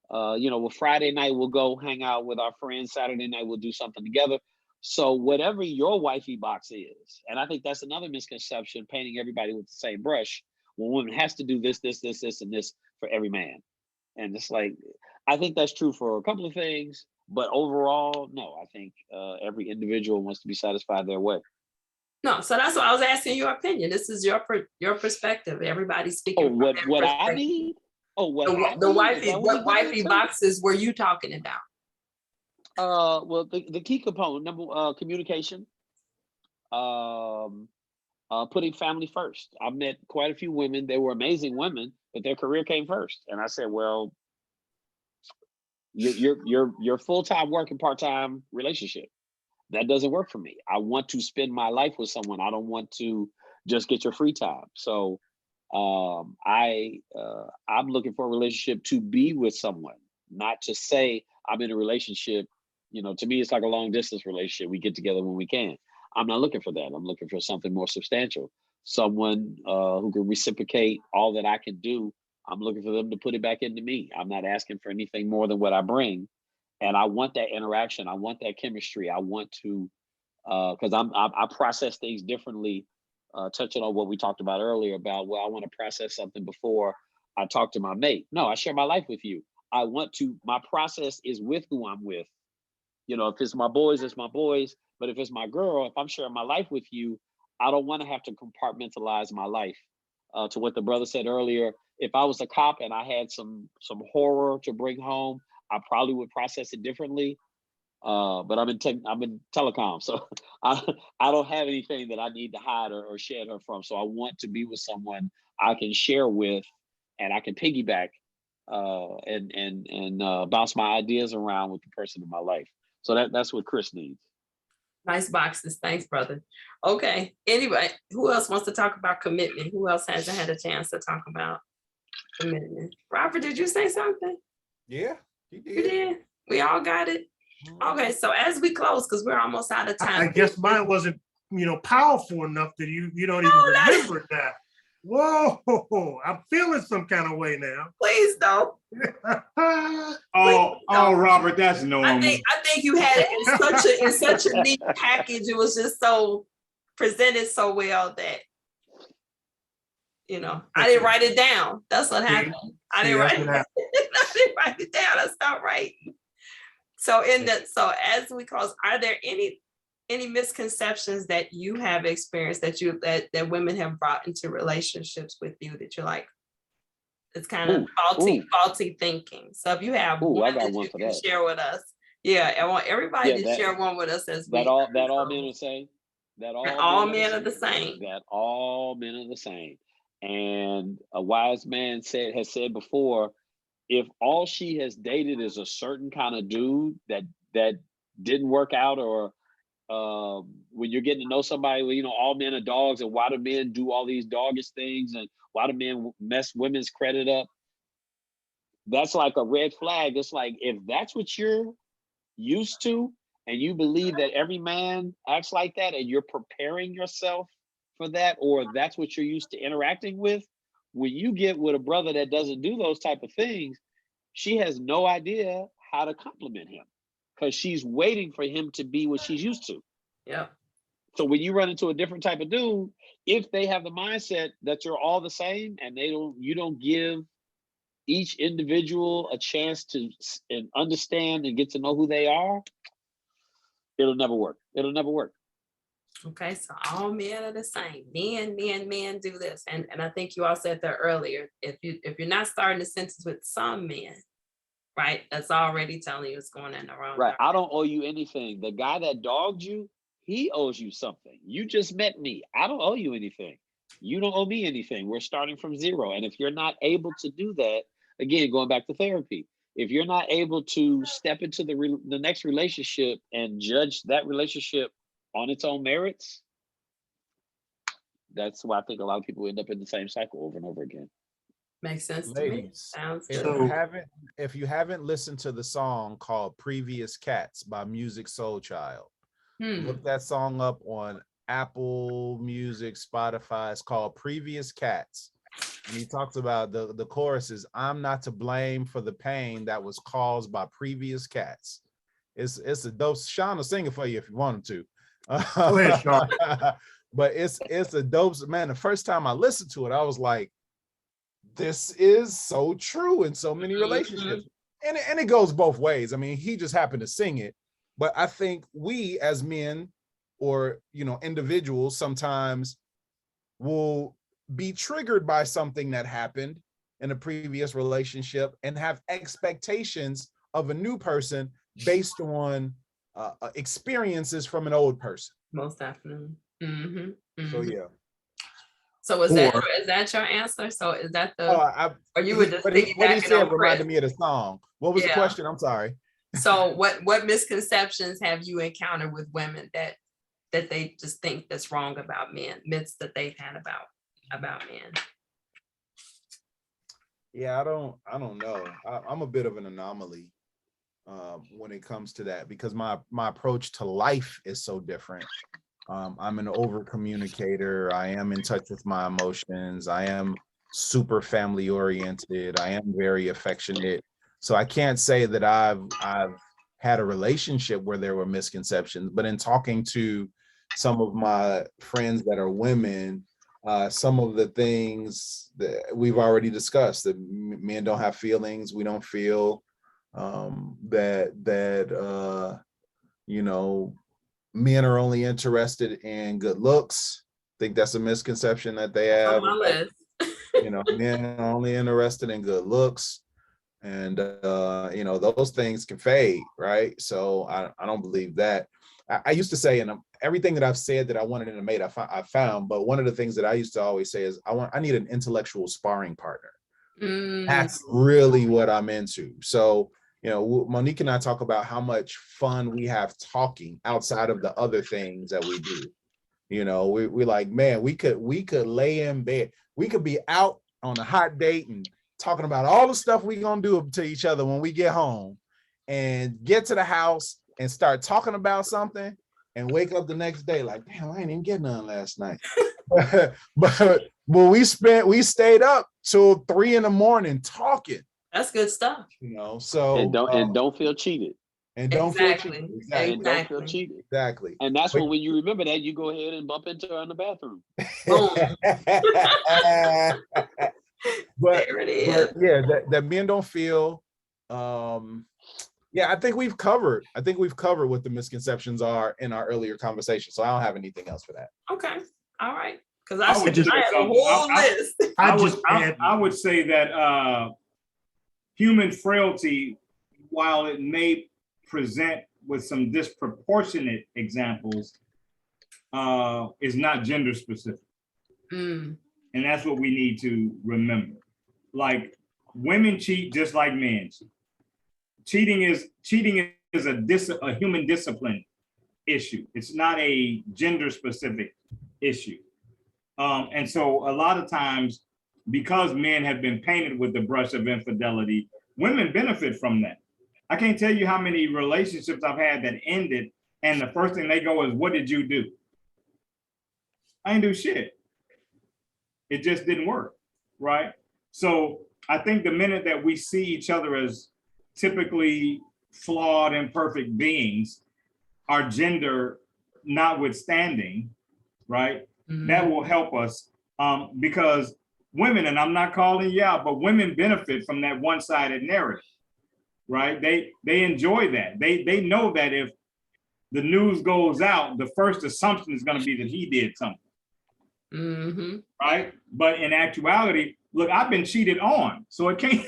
well, Friday night we'll go hang out with our friends. Saturday night we'll do something together. So whatever your wifey box is, and I think that's another misconception, painting everybody with the same brush. Well, woman has to do this, this, this, this, and this for every man. And it's like, I think that's true for a couple of things, but overall, no, I think every individual wants to be satisfied their way. No, so that's why I was asking your opinion. This is your perspective. Everybody's speaking. Oh, what I need? Oh, what wifey boxes were you talking about? Well, the key component, communication, putting family first. I've met quite a few women. They were amazing women, but their career came first. And I said, well, you're full-time working part-time relationship. That doesn't work for me. I want to spend my life with someone. I don't want to just get your free time. So I'm looking for a relationship to be with someone, not to say I'm in a relationship. To me, it's like a long distance relationship. We get together when we can. I'm not looking for that. I'm looking for something more substantial. Someone who can reciprocate all that I can do. I'm looking for them to put it back into me. I'm not asking for anything more than what I bring. And I want that interaction. I want that chemistry. I want to, because I process things differently, touching on what we talked about earlier about, well, I want to process something before I talk to my mate. No, I share my life with you. My process is with who I'm with. If it's my boys, it's my boys. But if it's my girl, if I'm sharing my life with you, I don't want to have to compartmentalize my life. To what the brother said earlier, if I was a cop and I had some horror to bring home, I probably would process it differently. But I'm in telecom, so I don't have anything that I need to hide or shed her from. So I want to be with someone I can share with, and I can piggyback and bounce my ideas around with the person in my life. So that's what Chris needs. Nice boxes. Thanks, brother. Okay. Anyway, who else wants to talk about commitment? Who else hasn't had a chance to talk about commitment? Robert, did you say something? Yeah, he did. You did? We all got it? Okay, so as we close, because we're almost out of time. I guess mine wasn't, powerful enough that you don't even remember that. Whoa, I'm feeling some kind of way now. Please don't. Robert, that's normal. I think you had it in such a neat package. It was just so presented so well that I didn't write it down. That's what happened. I didn't write it down. I stopped writing. So as we close, are there any misconceptions that you have experienced that women have brought into relationships with you that you're like, it's kind of faulty thinking? So if you have one that you can share with us, I want everybody to share one with us as that all men are the same. That all men are the same. That all men are the same. And a wise man has said before, if all she has dated is a certain kind of dude that didn't work out, or when you're getting to know somebody, all men are dogs, and why do men do all these doggish things, and why do men mess women's credit up? That's like a red flag. It's like, if that's what you're used to, and you believe that every man acts like that, and you're preparing yourself for that, or that's what you're used to interacting with, when you get with a brother that doesn't do those type of things, she has no idea how to compliment him, because she's waiting for him to be what she's used to. Yeah. So when you run into a different type of dude, if they have the mindset that you're all the same, and you don't give each individual a chance to understand and get to know who they are, it'll never work. It'll never work. Okay, so all men are the same. Men do this. And I think you all said that earlier. If you're not starting a sentence with some men, right, that's already telling you it's going in the wrong Right. direction. I don't owe you anything. The guy that dogged you, he owes you something. You just met me. I don't owe you anything. You don't owe me anything. We're starting from zero. And if you're not able to do that, again, going back to therapy, If you're not able to step into the next relationship and judge that relationship on its own merits, that's why I think a lot of people end up in the same cycle over and over again. Makes sense to me. Ladies, Sounds if good. you haven't listened to the song called Previous Cats by Music Soul Child, look that song up on Apple Music, Spotify. It's called Previous Cats. And he talks about the chorus is, I'm not to blame for the pain that was caused by previous cats. It's a dope. Sean will sing it for you if you wanted to. Go ahead, Sean. But it's a dope, man. The first time I listened to it, I was like, this is so true in so many relationships. And it goes both ways. I mean, he just happened to sing it. But I think we as men or, individuals sometimes will be triggered by something that happened in a previous relationship and have expectations of a new person based on experiences from an old person. Most definitely. So yeah. So is that your answer? So is that the? Or you would just what he said reminded me of the song. What was the question? I'm sorry. So what misconceptions have you encountered with women that they just think that's wrong about men, myths that they've had about men? Yeah, I don't know. I'm a bit of an anomaly when it comes to that, because my approach to life is so different. I'm an over communicator. I am in touch with my emotions. I am super family oriented. I am very affectionate. So I can't say that I've had a relationship where there were misconceptions, but in talking to some of my friends that are women, some of the things that we've already discussed, that men don't have feelings, we don't feel men are only interested in good looks. I think that's a misconception that they have. On my list. Men are only interested in good looks, and those things can fade, right? So I don't believe that. I used to say, and everything that I've said that I wanted in a mate, I found. But one of the things that I used to always say is, I need an intellectual sparring partner. That's really what I'm into. So, Monique and I talk about how much fun we have talking outside of the other things that we do. We're like, man, we could lay in bed. We could be out on a hot date and talking about all the stuff we're going to do to each other when we get home, and get to the house and start talking about something and wake up the next day like, damn, I ain't even get none last night. but we stayed up till 3 a.m. talking. That's good stuff. So and don't feel cheated. And don't feel cheated. Exactly. And don't feel cheated. Exactly. And that's when you remember that, you go ahead and bump into her in the bathroom. But yeah, that men don't feel. I think we've covered what the misconceptions are in our earlier conversation. So I don't have anything else for that. Okay. All right. Because I have a whole list. I would say that human frailty, while it may present with some disproportionate examples, is not gender specific. And that's what we need to remember. Like, women cheat just like men cheat. Cheating is a human discipline issue. It's not a gender specific issue. And so a lot of times, because men have been painted with the brush of infidelity, women benefit from that. I can't tell you how many relationships I've had that ended, and the first thing they go is, what did you do? I didn't do shit. It just didn't work, right? So I think the minute that we see each other as typically flawed, imperfect beings, our gender notwithstanding, right? That will help us, because women, and I'm not calling you out, but women benefit from that one-sided narrative, right? They enjoy that. They know that if the news goes out, the first assumption is going to be that he did something, right? But in actuality, look, I've been cheated on, so it can't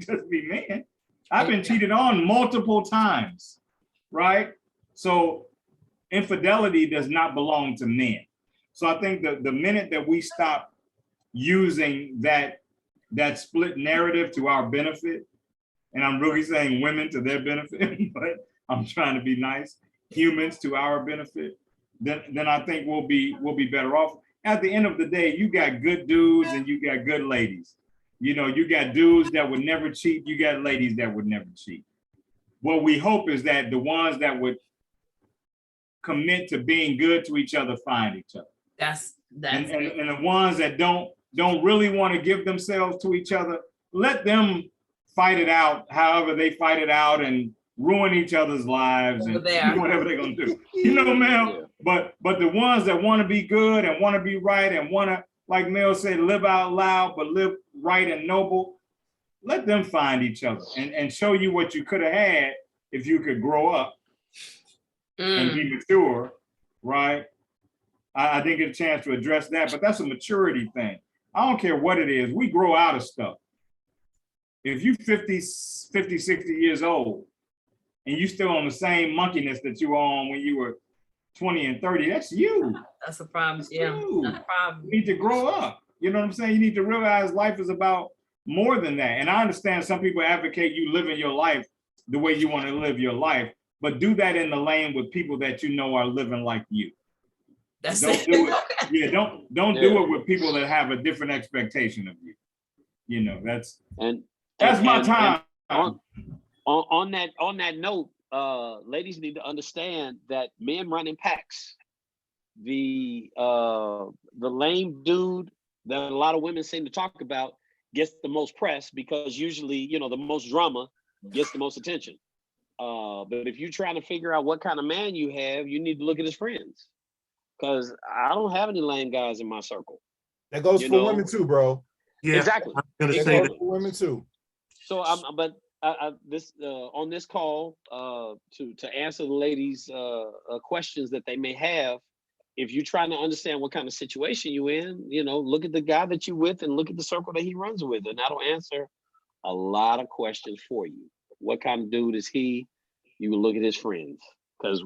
just be men. I've been cheated on multiple times, right? So infidelity does not belong to men. So I think the minute that we stop using that split narrative to our benefit, and I'm really saying women to their benefit, but I'm trying to be nice, humans to our benefit, then I think we'll be better off. At the end of the day, you got good dudes and you got good ladies. You know, you got dudes that would never cheat, you got ladies that would never cheat. What we hope is that the ones that would commit to being good to each other find each other. That's and the ones that don't really want to give themselves to each other, let them fight it out however they fight it out and ruin each other's lives and do whatever they're gonna do. You know, Mel? Yeah. But the ones that want to be good and want to be right and want to, like Mel said, live out loud, but live right and noble, let them find each other and show you what you could have had if you could grow up and be mature, right? I didn't get a chance to address that, but that's a maturity thing. I don't care what it is. We grow out of stuff. If you 50, 60 years old and you still on the same monkeyness that you were on when you were 20 and 30, that's you. That's a problem. That's a problem. You need to grow up. You know what I'm saying? You need to realize life is about more than that. And I understand some people advocate you living your life the way you want to live your life, but do that in the lane with people that you know are living like you. Don't do it. Yeah, don't do it with people that have a different expectation of you. You know, that's my time. On that note, ladies need to understand that men run in packs. The lame dude that a lot of women seem to talk about gets the most press because usually, you know, the most drama gets the most attention. But if you're trying to figure out what kind of man you have, you need to look at his friends. Because I don't have any lame guys in my circle. That goes for women too, bro. Yeah, exactly. I'm gonna say that for women too. So on this call to answer the ladies' questions that they may have, if you're trying to understand what kind of situation you in, you know, look at the guy that you with and look at the circle that he runs with, and that'll answer a lot of questions for you. What kind of dude is he? You will look at his friends because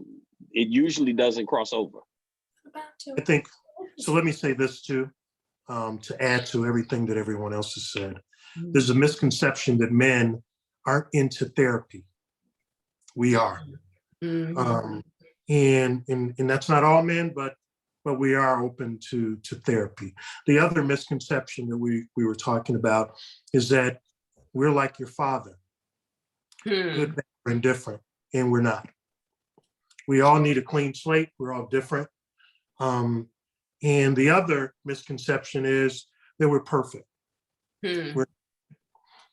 it usually doesn't cross over. I think, so let me say this too, to add to everything that everyone else has said. There's a misconception that men aren't into therapy. We are. And that's not all men, but we are open to therapy. The other misconception that we were talking about is that we're like your father, good, bad, or indifferent, and we're not. We all need a clean slate. We're all different. And the other misconception is that we're perfect.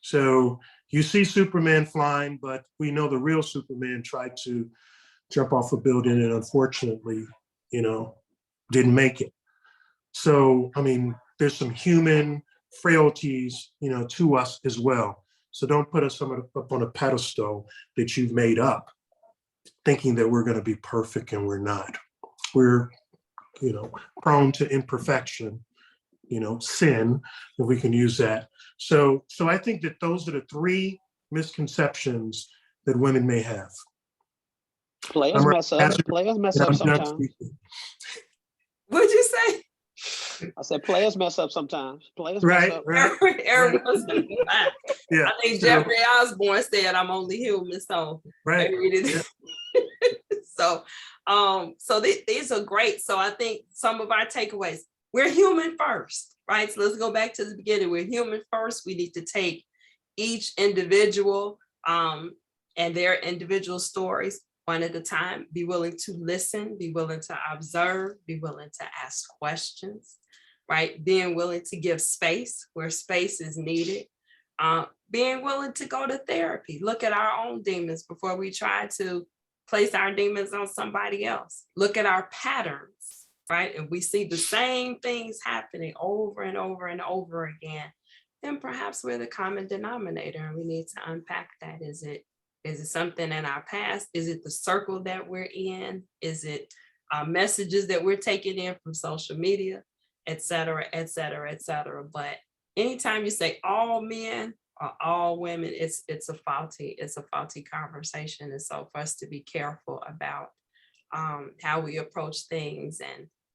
So you see Superman flying, but we know the real Superman tried to jump off a building and unfortunately, you know, didn't make it. So, I mean, there's some human frailties, you know, to us as well. So don't put us up on a pedestal that you've made up, thinking that we're going to be perfect and we're not. We're, you know, prone to imperfection, you know, sin, if we can use that. So I think that those are the three misconceptions that women may have. Players mess up sometimes. What'd you say? I said players mess up sometimes. Players mess up. Every once in a while. Yeah. I think Jeffrey Osborne said, "I'm only human." So right. So these are great. So I think some of our takeaways: we're human first, right? So let's go back to the beginning. We're human first. We need to take each individual and their individual stories one at a time. Be willing to listen. Be willing to observe. Be willing to ask questions. Right? Being willing to give space where space is needed. Being willing to go to therapy. Look at our own demons before we try to place our demons on somebody else. Look at our patterns, right? If we see the same things happening over and over and over again, then perhaps we're the common denominator and we need to unpack that. Is it something in our past? Is it the circle that we're in? Is it messages that we're taking in from social media? Et cetera, et cetera, et cetera. But anytime you say all men or all women, it's a faulty conversation. And so for us to be careful about how we approach things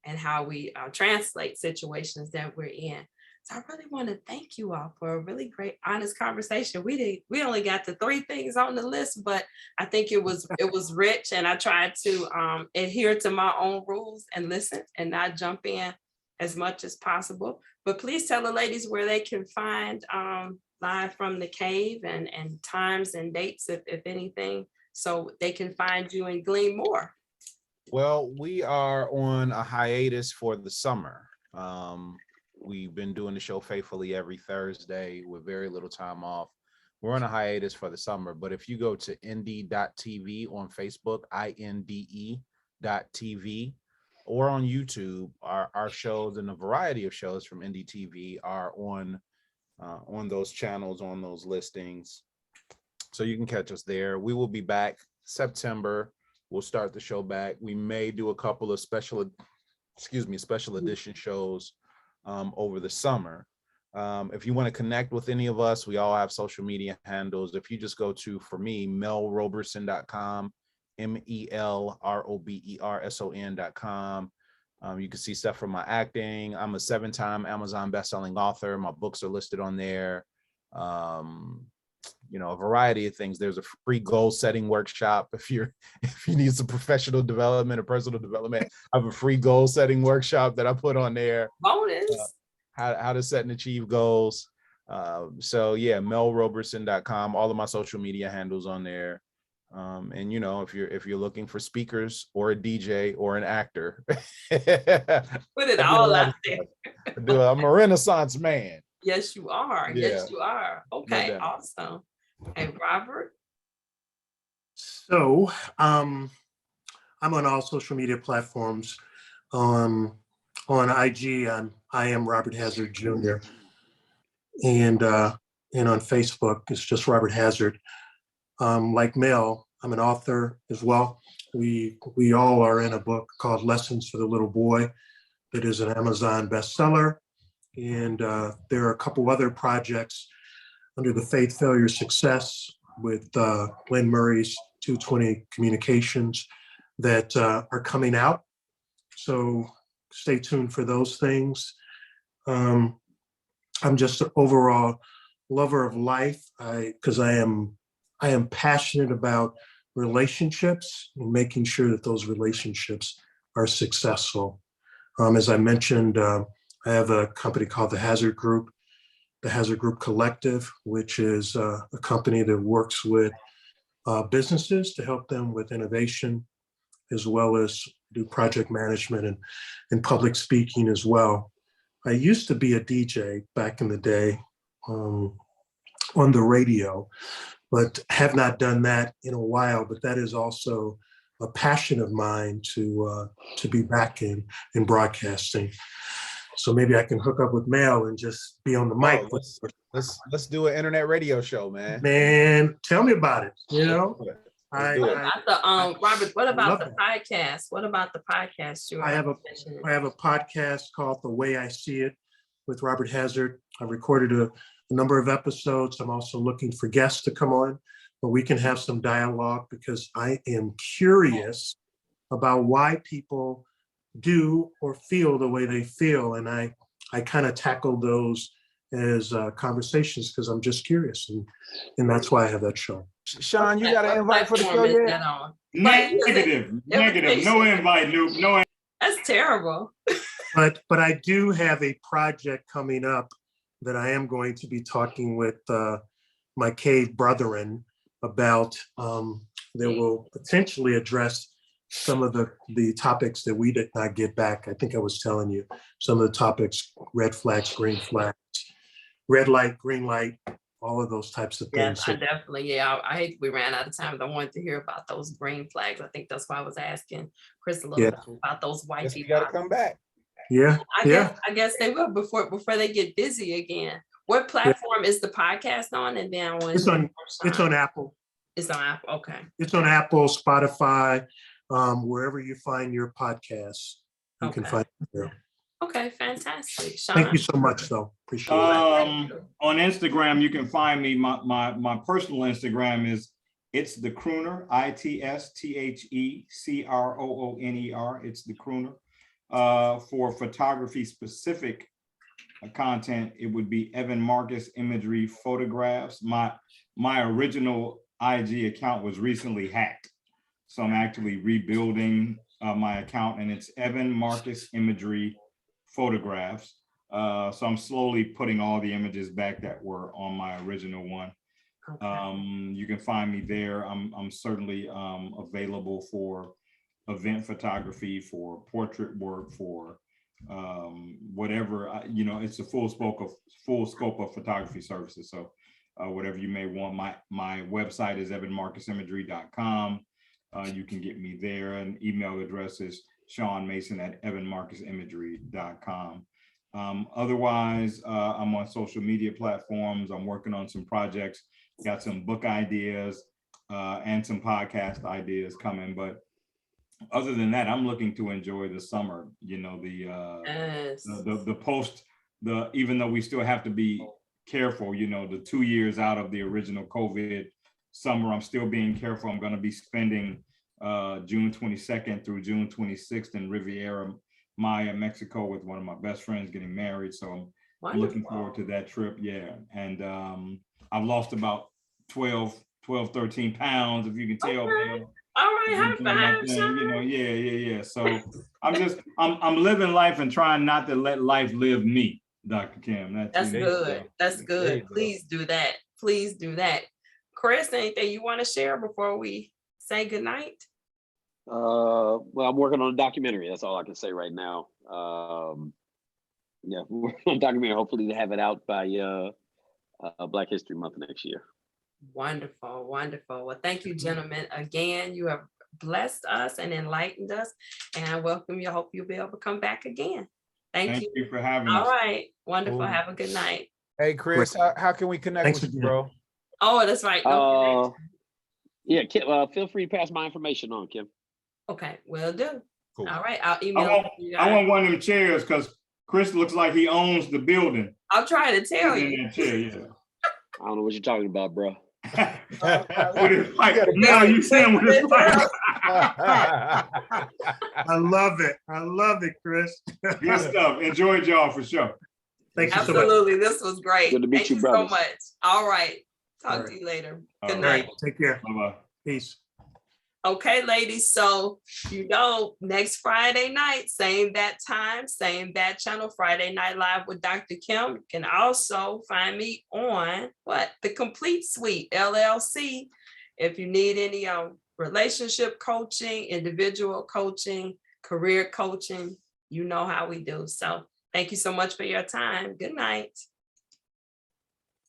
and how we translate situations that we're in. So I really want to thank you all for a really great, honest conversation. We only got the 3 things on the list, but I think it was rich, and I tried to adhere to my own rules and listen and not jump in as much as possible. But please tell the ladies where they can find Live from the Cave, and times and dates, if anything, so they can find you and glean more. Well, we are on a hiatus for the summer. We've been doing the show faithfully every Thursday with very little time off. We're on a hiatus for the summer, but if you go to indie.tv on Facebook, INDE.TV, or on YouTube, our shows and a variety of shows from Indie TV are on those channels, on those listings. So you can catch us there. We will be back September. We'll start the show back. We may do a couple of special edition shows over the summer. If you want to connect with any of us, we all have social media handles. If you just go to, for me, melroberson.com, MELROBERSON.com. You can see stuff from my acting. I'm a 7-time Amazon bestselling author. My books are listed on there. A variety of things. There's a free goal setting workshop. If you need some professional development or personal development, I have a free goal setting workshop that I put on there. Bonus. How to set and achieve goals. So yeah, melroberson.com, all of my social media handles on there. And if you're looking for speakers or a DJ or an actor, put it all out there. I'm a Renaissance man. Yes, you are. Yeah. Yes, you are. Okay, No doubt. awesome. Hey, Robert. So I'm on all social media platforms. On IG, I am Robert Hazard Jr. And on Facebook, it's just Robert Hazard. Like Mel, I'm an author as well. We all are in a book called Lessons for the Little Boy that is an Amazon bestseller. And there are a couple other projects under the Faith, Failure, Success with Glenn Murray's 220 Communications that are coming out. So stay tuned for those things. I'm just an overall lover of life because I am passionate about relationships and making sure that those relationships are successful. As I mentioned, I have a company called the Hazard Group Collective, which is a company that works with businesses to help them with innovation, as well as do project management and public speaking as well. I used to be a DJ back in the day on the radio, but have not done that in a while. But that is also a passion of mine to be back in broadcasting. So maybe I can hook up with Mel and just be on the mic. Oh, let's do an internet radio show, man. Man, tell me about it. Robert, what about the podcast? What about the podcast? I have a podcast called The Way I See It with Robert Hazard. I recorded a number of episodes. I'm also looking for guests to come on where we can have some dialogue, because I am curious about why people do or feel the way they feel. And I kind of tackle those as conversations because I'm just curious. And that's why I have that show. Sean, you got an invite for the show yet? Negative. No invite, no. That's terrible. But I do have a project coming up that I am going to be talking with my cave brethren about that will potentially address some of the topics that we did not get back. I think I was telling you some of the topics: red flags, green flags, red light, green light, all of those types of things. Yes, I definitely. I hate we ran out of time. I wanted to hear about those green flags. I think that's why I was asking Chris a little bit about those white people. You got to come back. Yeah. I guess they will before they get busy again. What platform is the podcast on? And then it's on Apple. It's on Apple. Okay. It's on Apple, Spotify, wherever you find your podcasts, you can find it there. Okay, fantastic. Sean. Thank you so much, though. Appreciate it. On Instagram, you can find me. My personal Instagram is It's the Crooner, ITSTHECROONER. It's the Crooner. For photography specific content, it would be Evan Marcus Imagery Photographs. My original IG account was recently hacked, so I'm actually rebuilding my account, and it's Evan Marcus Imagery Photographs. So I'm slowly putting all the images back that were on my original one. Okay. You can find me there. I'm certainly available for event photography, for portrait work, for whatever, it's a full scope of photography services. So whatever you may want, my website is evanmarcusimagery.com. You can get me there, and email address is seanmason@evanmarcusimagery.com. Otherwise, I'm on social media platforms. I'm working on some projects, got some book ideas and some podcast ideas coming. But other than that, I'm looking to enjoy the summer, Yes. even though we still have to be careful, the 2 years out of the original COVID summer, I'm still being careful. I'm going to be spending June 22nd through June 26th in Riviera Maya, Mexico, with one of my best friends getting married. So I'm looking forward to that trip. Yeah. And I've lost about 13 pounds, if you can tell. Okay. All right, high five, Sean. Yeah. So I'm living life and trying not to let life live me, Dr. Kim. That's good. That's good. Please do that. Please do that. Chris, anything you want to share before we say goodnight? Well, I'm working on a documentary. That's all I can say right now. Yeah, we're working on a documentary. Hopefully to have it out by Black History Month next year. Wonderful, wonderful. Well, thank you, gentlemen. Again, you have blessed us and enlightened us, and I welcome you. I hope you'll be able to come back again. Thank you for having us. All right, wonderful. Cool. Have a good night. Hey, Chris, how can we connect Thanks with you, again. bro? Oh, that's right. No Yeah, Kim, feel free to pass my information on, Kim. Okay, will do. Cool. All right, I'll email you I guys. want one of them chairs because Chris looks like he owns the building. I'll try to tell you. In that chair, yeah. I don't know what you're talking about, bro. With his pipe. Now you see him with his pipe. I love it. I love it, Chris. Good stuff. Enjoyed y'all for sure. Thank you so much. Absolutely, this was great. Good to meet Thank you, so brothers. much. All right, talk All to right. you later. All Good All night. right, take care. Bye-bye. Peace. Okay, ladies, so next Friday night, same bat time, same bat channel, Friday Night Live with Dr. Kim. You can also find me on The Complete Suite, LLC. If you need any relationship coaching, individual coaching, career coaching, you know how we do. So thank you so much for your time. Good night.